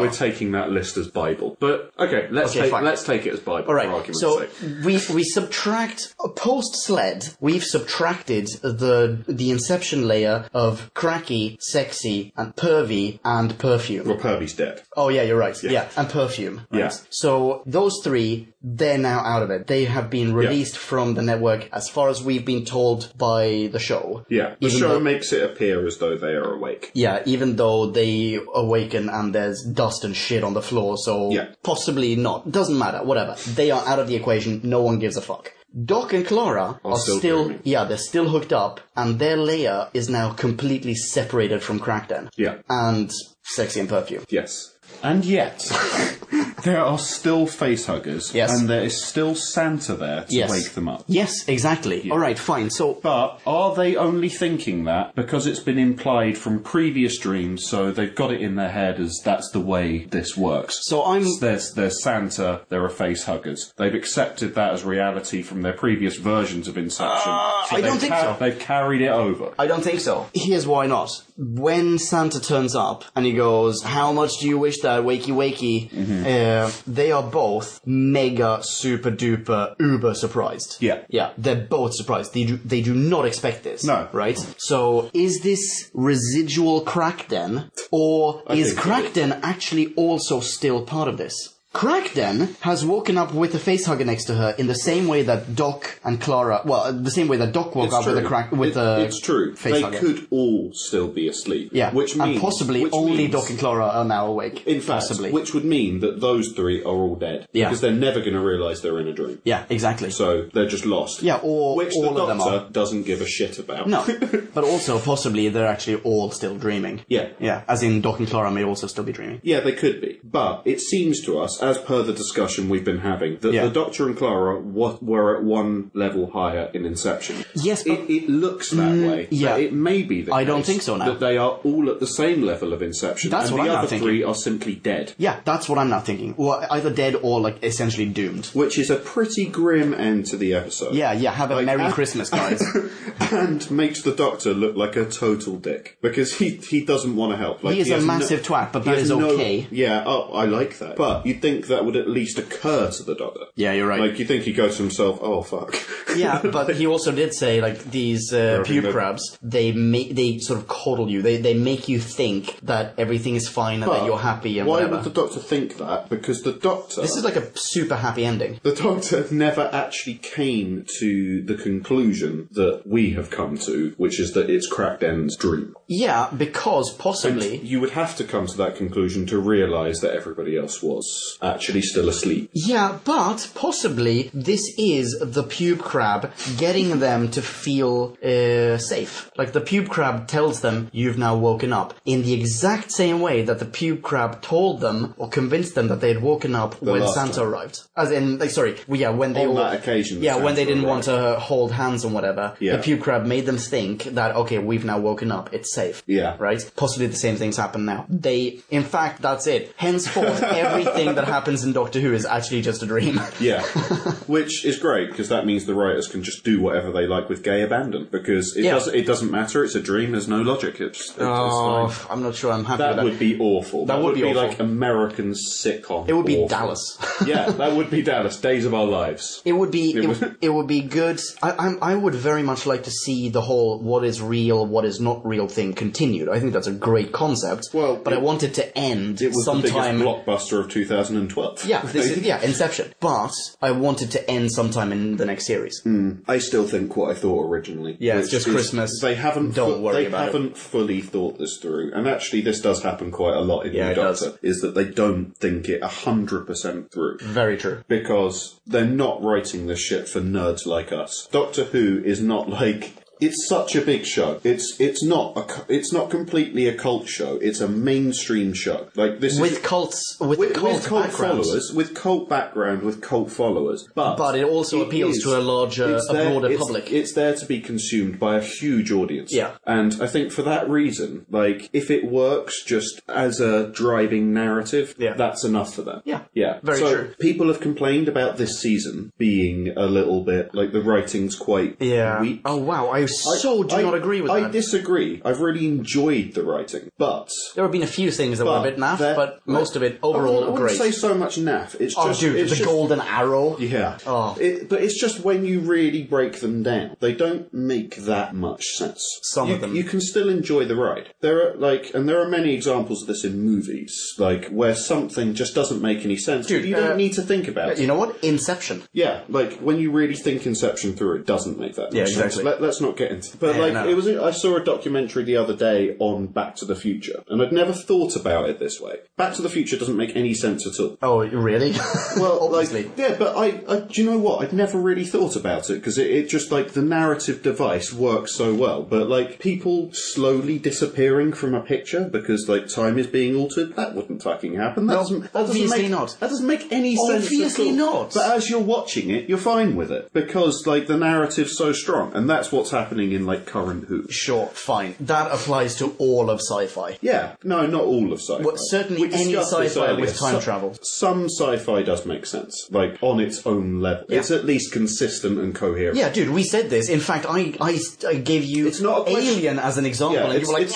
taking that list as Bible. But, okay, let's take it as Bible. All right, for argument's so sake. we subtract... Post-sled, we've subtracted the Inception layer of cracky, sexy, and pervy, and perfume. Well, pervy's dead. Oh, yeah, you're right. Yeah, and perfume. Right? Yeah. So, those 3, they're now out of it. They have been released from the network as far as we've been told by the show. Yeah, the show makes it appear as though they are awake. Yeah, even though they awaken and there's dust and shit on the floor, so possibly not. Doesn't matter, whatever. They are out of the equation, no one gives a fuck. Doc and Clara are still they're still hooked up, and their layer is now completely separated from Crackden. Yeah. And sexy and perfume. Yes. And yet, There are still facehuggers, Yes. and there is still Santa there to wake them up. Yes, exactly. Yeah. All right, fine. So, but are they only thinking that because it's been implied from previous dreams, so they've got it in their head as that's the way this works? So there's Santa, there are facehuggers. They've accepted that as reality from their previous versions of Inception. I don't think so. They've carried it over. I don't think so. Here's why not. When Santa turns up and he goes, "How much do you wish that, wakey wakey?" They are both mega, super duper, uber surprised. Yeah. Yeah, they're both surprised. They do not expect this. No. Right? So, is this residual Crackden, or is Crackden actually also still part of this? Crackden has woken up with a facehugger next to her in the same way that Doc and Clara... Well, the same way that Doc woke up with a It's true. facehugger. They could all still be asleep. Yeah, which means... and possibly only Doc and Clara are now awake. In fact, possibly. Which would mean that those three are all dead. Yeah. Because they're never going to realise they're in a dream. Yeah, exactly. So they're just lost. Yeah, or which all the of them are. Doctor doesn't give a shit about. No, but also possibly they're actually all still dreaming. Yeah. Yeah, as in Doc and Clara may also still be dreaming. Yeah, they could be. But it seems to us, as per the discussion we've been having, that the Doctor and Clara were at one level higher in Inception. Yes, but... It looks that way. Yeah. It may be the case. I don't think so now. That they are all at the same level of Inception. That's and what the I'm other not thinking. three are simply dead. Yeah, that's what I'm not thinking. Well, either dead or, like, essentially doomed. Which is a pretty grim end to the episode. Yeah, have a Merry Christmas, guys. And makes the Doctor look like a total dick. Because he doesn't want to help. Like, he is a massive twat, but that is okay. I like that. But you'd think that would at least occur to the Doctor. Yeah, you're right. Like, you think he goes to himself, oh, fuck. Yeah, but he also did say, like, these pube crabs, they sort of coddle you. They make you think that everything is fine and that you're happy and whatever. Why would the Doctor think that? Because the Doctor... This is like a super happy ending. The Doctor never actually came to the conclusion that we have come to, which is that it's Crackden's dream. Yeah, because possibly... And you would have to come to that conclusion to realise that everybody else was actually still asleep. Yeah, but possibly this is the pube crab getting them to feel safe. Like the pube crab tells them, you've now woken up. In the exact same way that the pube crab told them or convinced them that they had woken up when Santa arrived. As in, like, sorry, when they on that occasion. Yeah, when they didn't want to hold hands and whatever. Yeah. The pube crab made them think that, okay, we've now woken up. It's safe. Yeah. Right? Possibly the same things happen now. In fact, that's it. Henceforth, everything that happens in Doctor Who is actually just a dream. Yeah. Which is great, because that means the writers can just do whatever they like with gay abandon, because it doesn't matter, it's a dream, there's no logic. It's fine. I'm not sure I'm happy with that. That would be awful. That would be awful. Like American sitcom. It would be Dallas. Yeah, that would be Dallas. Days of Our Lives. It would be it would be good. I would very much like to see the whole what is real, what is not real thing continued. I think that's a great concept. Well, but I want it to end it was sometime. The biggest blockbuster of 2012. Yeah, Inception. But I want it to end sometime in the next series. I still think what I thought originally. Yeah, it's just Christmas. They haven't. Don't worry about it. They haven't fully thought this through, and actually, this does happen quite a lot in New Doctor. Is that they don't think it 100% through. Very true. Because they're not writing this shit for nerds like us. Doctor Who is not like... It's such a big show. It's not completely a cult show. It's a mainstream show. Like this with is cult followers, with cult background, with cult followers. But it also appeals to a broader public. It's there to be consumed by a huge audience. Yeah. And I think for that reason, like if it works just as a driving narrative, that's enough for them. Yeah. Yeah. Very true. People have complained about this season being a little bit like the writing's quite weak. Oh wow. I do not agree with that. I disagree. I've really enjoyed the writing, but... There have been a few things that were a bit naff, but most of it overall great. I wouldn't say so much naff. It's just... the golden arrow. Yeah. Oh. But it's just when you really break them down, they don't make that much sense. Some of them. You can still enjoy the ride. There are many examples of this in movies, like where something just doesn't make any sense. Dude, you don't need to think about it. You know what? Inception. Yeah, like when you really think Inception through, it doesn't make that much sense. Exactly. Let's not not get into... But, I saw a documentary the other day on Back to the Future, and I'd never thought about it this way. Back to the Future doesn't make any sense at all. Oh, really? Well, obviously. But I do you know what? I'd never really thought about it, because it just, the narrative device works so well. But, people slowly disappearing from a picture because, time is being altered, that wouldn't fucking happen. Obviously not. That doesn't make any sense Obviously at all. not. But as you're watching it, you're fine with it, because, the narrative's so strong, and that's what's happening in, current Who. Sure, fine. That applies to all of sci-fi. Yeah. No, not all of sci-fi. Well, certainly any sci-fi with time travel. Some sci-fi does make sense, on its own level. Yeah. It's at least consistent and coherent. Yeah, dude, we said this. In fact, I gave you Alien as an example, and you were like,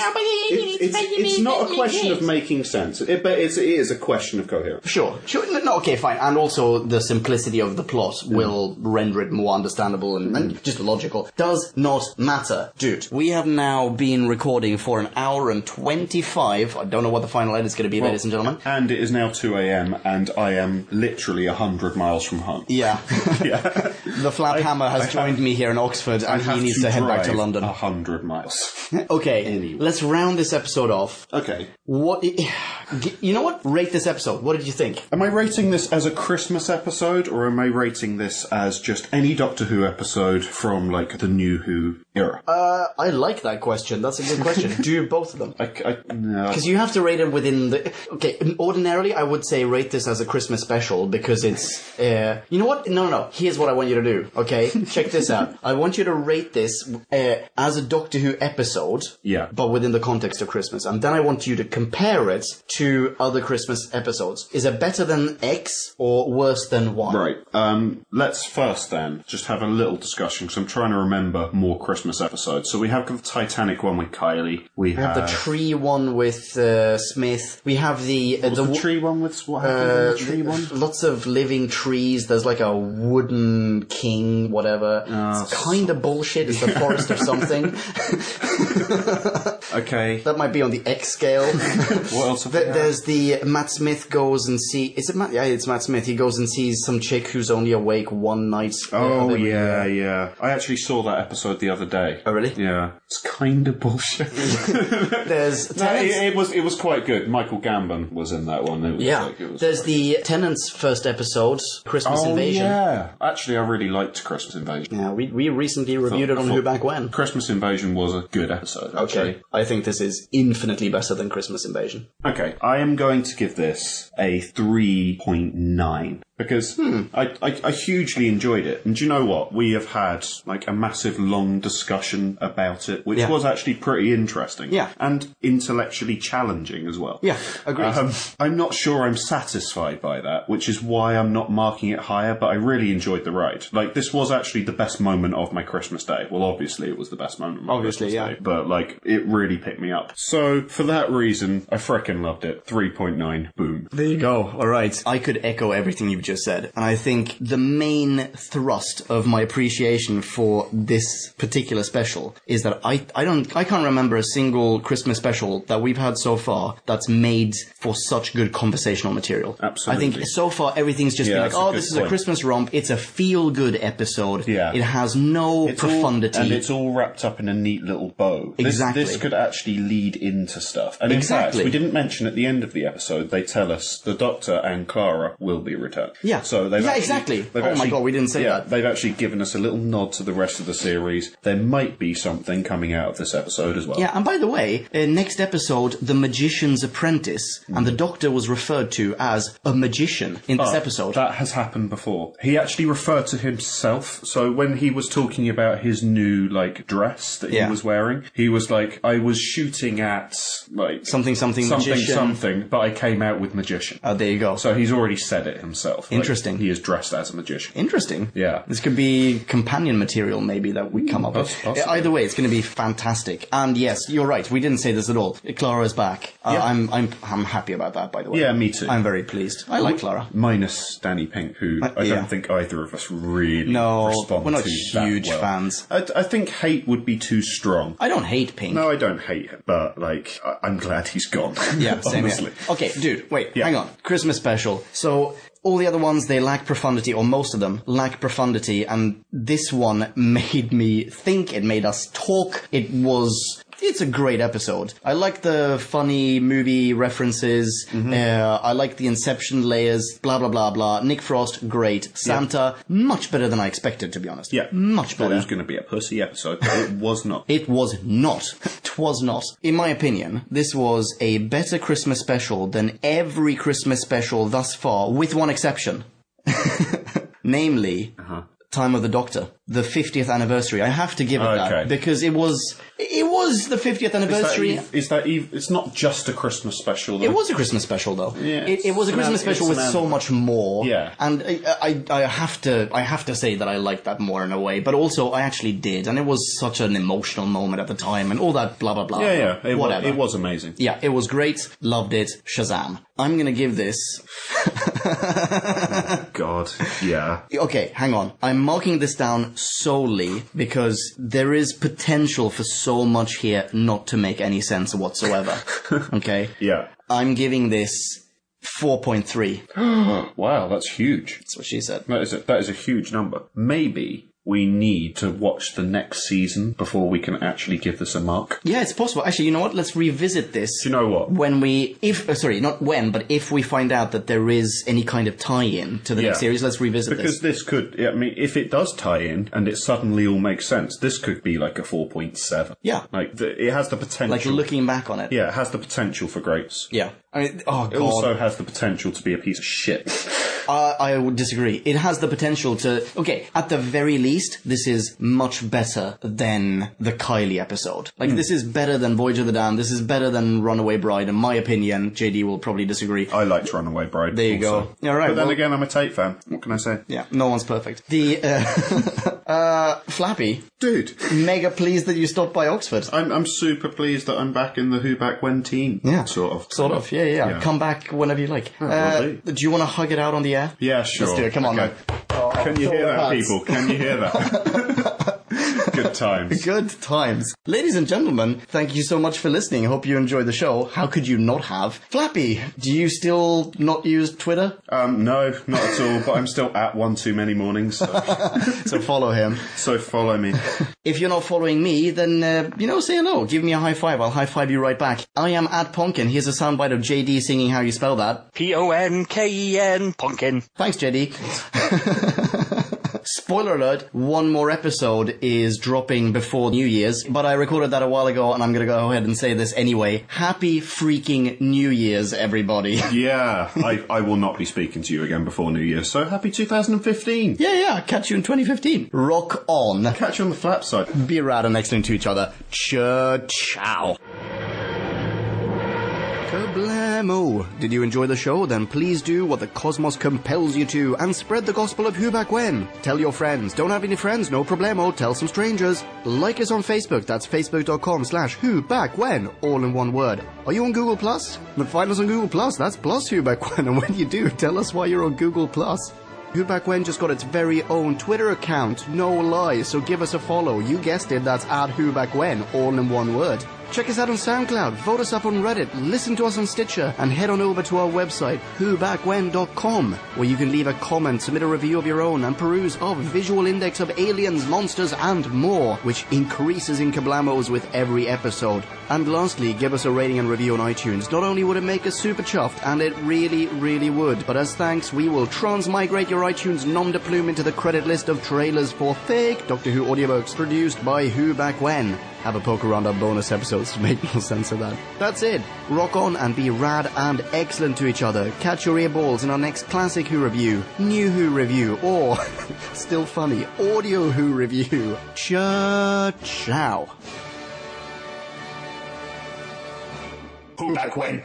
it's not a question of making sense, but it is a question of coherence. Sure. No, okay, fine. And also the simplicity of the plot will render it more understandable and just logical. Does not matter. Dude, we have now been recording for an hour and 25. I don't know what the final edit is going to be, ladies and gentlemen. And it is now 2 a.m. and I am literally 100 miles from home. Yeah. Yeah. The Flap Hammer has joined me here in Oxford, and he needs to head back to London. 100 miles. Okay, anyway. Let's round this episode off. Okay. You know what? Rate this episode. What did you think? Am I rating this as a Christmas episode, or am I rating this as just any Doctor Who episode from, the New Who era? I like that question. That's a good question. Do both of them? No. Because you have to rate it within the... Okay, ordinarily I would say rate this as a Christmas special, because it's... you know what? No. Here's what I want you to do, okay? Check this out. I want you to rate this as a Doctor Who episode, but within the context of Christmas. And then I want you to compare it to other Christmas episodes. Is it better than X or worse than Y? Right. Let's first then just have a little discussion, because I'm trying to remember more Christmas episodes. So we have the Titanic one with Kylie. We have the tree one with Smith. We have the tree one with... What happened in the tree one? Lots of living trees. There's a wooden king, whatever. It's kind of bullshit. It's the forest of something. Okay. That might be on the X scale. What else have we had? There's the Matt Smith goes and see... Is it Matt? Yeah, it's Matt Smith. He goes and sees some chick who's only awake one night. Oh, yeah. I actually saw that episode the other day. Oh, really? Yeah. It's kind of bullshit. There's... it was quite good. Michael Gambon was in that one. There's the Tennant's first episode, Christmas Invasion. Yeah. Actually, I really liked Christmas Invasion. Yeah, we recently reviewed it on Who Back When. Christmas Invasion was a good episode, actually. Okay. I think this is infinitely better than Christmas Invasion. Okay. I am going to give this a 3.9. Because I hugely enjoyed it. And do you know what? We have had a massive long discussion about it, which was actually pretty interesting. Yeah. And intellectually challenging as well. Yeah, agreed. I'm not sure I'm satisfied by that, which is why I'm not marking it higher, but I really enjoyed the ride. This was actually the best moment of my Christmas day. Well, obviously it was the best moment of my Christmas day. But, it really picked me up. So, for that reason, I frickin' loved it. 3.9. Boom. There you go. All right. I could echo everything you've just said. And I think the main thrust of my appreciation for this particular special is that I can't remember a single Christmas special that we've had so far that's made for such good conversational material. Absolutely. I think so far everything's just been this is a Christmas romp. It's a feel-good episode. Yeah. It has no profundity. And it's all wrapped up in a neat little bow. Exactly. This could actually lead into stuff. And in fact, we didn't mention at the end of the episode, they tell us the Doctor and Clara will be returned. Yeah. So exactly. Oh my god, we didn't say that. They've actually given us a little nod to the rest of the series. There might be something coming out of this episode as well. Yeah, and by the way, next episode, The Magician's Apprentice, and the Doctor was referred to as a magician in this episode. That has happened before. He actually referred to himself. So when he was talking about his new, dress that he was wearing, he was like, I was shooting at, something magician. But I came out with magician. Oh, there you go. So he's already said it himself. Interesting. He is dressed as a magician. Interesting. Yeah. This could be companion material, maybe, that we come up with. Possibly. Either way, it's going to be fantastic. And yes, you're right. We didn't say this at all. Clara's back. I'm happy about that, by the way. Yeah, me too. I'm very pleased. I like Clara. Minus Danny Pink, who I don't think either of us really respond to. We're not huge fans. I think hate would be too strong. I don't hate Pink. No, I don't hate him, but I'm glad he's gone. Yeah, same here. Okay, dude, wait, hang on. Christmas special. So all the other ones, they lack profundity, or most of them lack profundity, and this one made me think, it made us talk, it's a great episode. I like the funny movie references. I like the Inception layers, blah, blah, blah, blah. Nick Frost, great. Santa, much better than I expected, to be honest. Yeah. Much better. Thought it was going to be a pussy episode, but it was not. It was not. It was not. In my opinion, this was a better Christmas special than every Christmas special thus far, with one exception. Namely... Time of the Doctor, the 50th anniversary. I have to give it that because it was the 50th anniversary. It's not just a Christmas special, though. It was a Christmas special, though. Yeah, it was a Christmas special with so much more. Yeah. And I have to say that I liked that more in a way, but also I actually did, and it was such an emotional moment at the time, and all that blah blah blah. Yeah. It was amazing. Yeah, it was great. Loved it. Shazam. I'm gonna give this. God, yeah. Okay, hang on. I'm marking this down solely because there is potential for so much here not to make any sense whatsoever. Okay? Yeah. I'm giving this 4.3. Wow, that's huge. That's what she said. That is a huge number. Maybe we need to watch the next season before we can actually give this a mark. Yeah, it's possible. Actually, you know what? Let's revisit this. Do you know what? If we find out that there is any kind of tie-in to the next series, let's revisit this. Because this could, if it does tie in and it suddenly all makes sense, this could be like a 4.7. Yeah. It has the potential. Like looking back on it. Yeah, it has the potential for greats. Yeah. I mean, oh God. It also has the potential to be a piece of shit. I would disagree. It has the potential to... Okay, at the very least, this is much better than the Kylie episode. This is better than Voyage of the Damned. This is better than Runaway Bride, in my opinion. JD will probably disagree. I liked Runaway Bride. There you go. All right. But then again, I'm a Tate fan. What can I say? Yeah, no one's perfect. Flappy. Dude. Mega pleased that you stopped by Oxford. I'm super pleased that I'm back in the Who Back When team. Yeah. Sort of. Yeah. Come back whenever you like. Do you want to hug it out on the air? Yeah, sure. Let's do it. Come on, man. Can you hear that, people? Can you hear that? Good times. Good times. Ladies and gentlemen, thank you so much for listening. I hope you enjoyed the show. How could you not have? Flappy, do you still not use Twitter? No, not at all, but I'm still at One Too Many Mornings. So, so follow him. So follow me. If you're not following me, then, say hello. Give me a high five. I'll high five you right back. I am at Ponkin. Here's a soundbite of JD singing how you spell that. Ponken. Ponkin. Thanks, JD. Spoiler alert, one more episode is dropping before New Year's, but I recorded that a while ago and I'm going to go ahead and say this anyway. Happy freaking New Year's, everybody. Yeah, I will not be speaking to you again before New Year's, so happy 2015. Yeah, catch you in 2015. Rock on. Catch you on the flap side. Be rad and excellent to each other. Ciao. Kablamo! Did you enjoy the show? Then please do what the cosmos compels you to and spread the gospel of Who Back When. Tell your friends. Don't have any friends? No problemo. Tell some strangers. Like us on Facebook. That's facebook.com/Who Back When. All in one word. Are you on Google Plus? Then find us on Google Plus. That's plus Who Back When. And when you do, tell us why you're on Google Plus. Who Back When just got its very own Twitter account. No lie. So give us a follow. You guessed it. That's @WhoBackWhen. All in one word. Check us out on SoundCloud, vote us up on Reddit, listen to us on Stitcher, and head on over to our website, whobackwhen.com, where you can leave a comment, submit a review of your own, and peruse our visual index of aliens, monsters, and more, which increases in kablamos with every episode. And lastly, give us a rating and review on iTunes. Not only would it make us super chuffed, and it really, really would, but as thanks, we will transmigrate your iTunes nom de plume into the credit list of trailers for fake Doctor Who audiobooks produced by Who Back When. Have a poke around our bonus episodes to make more sense of that. That's it. Rock on and be rad and excellent to each other. Catch your earballs in our next classic Who review, new Who review, or, still funny, audio Who review. Ciao. Who Back When?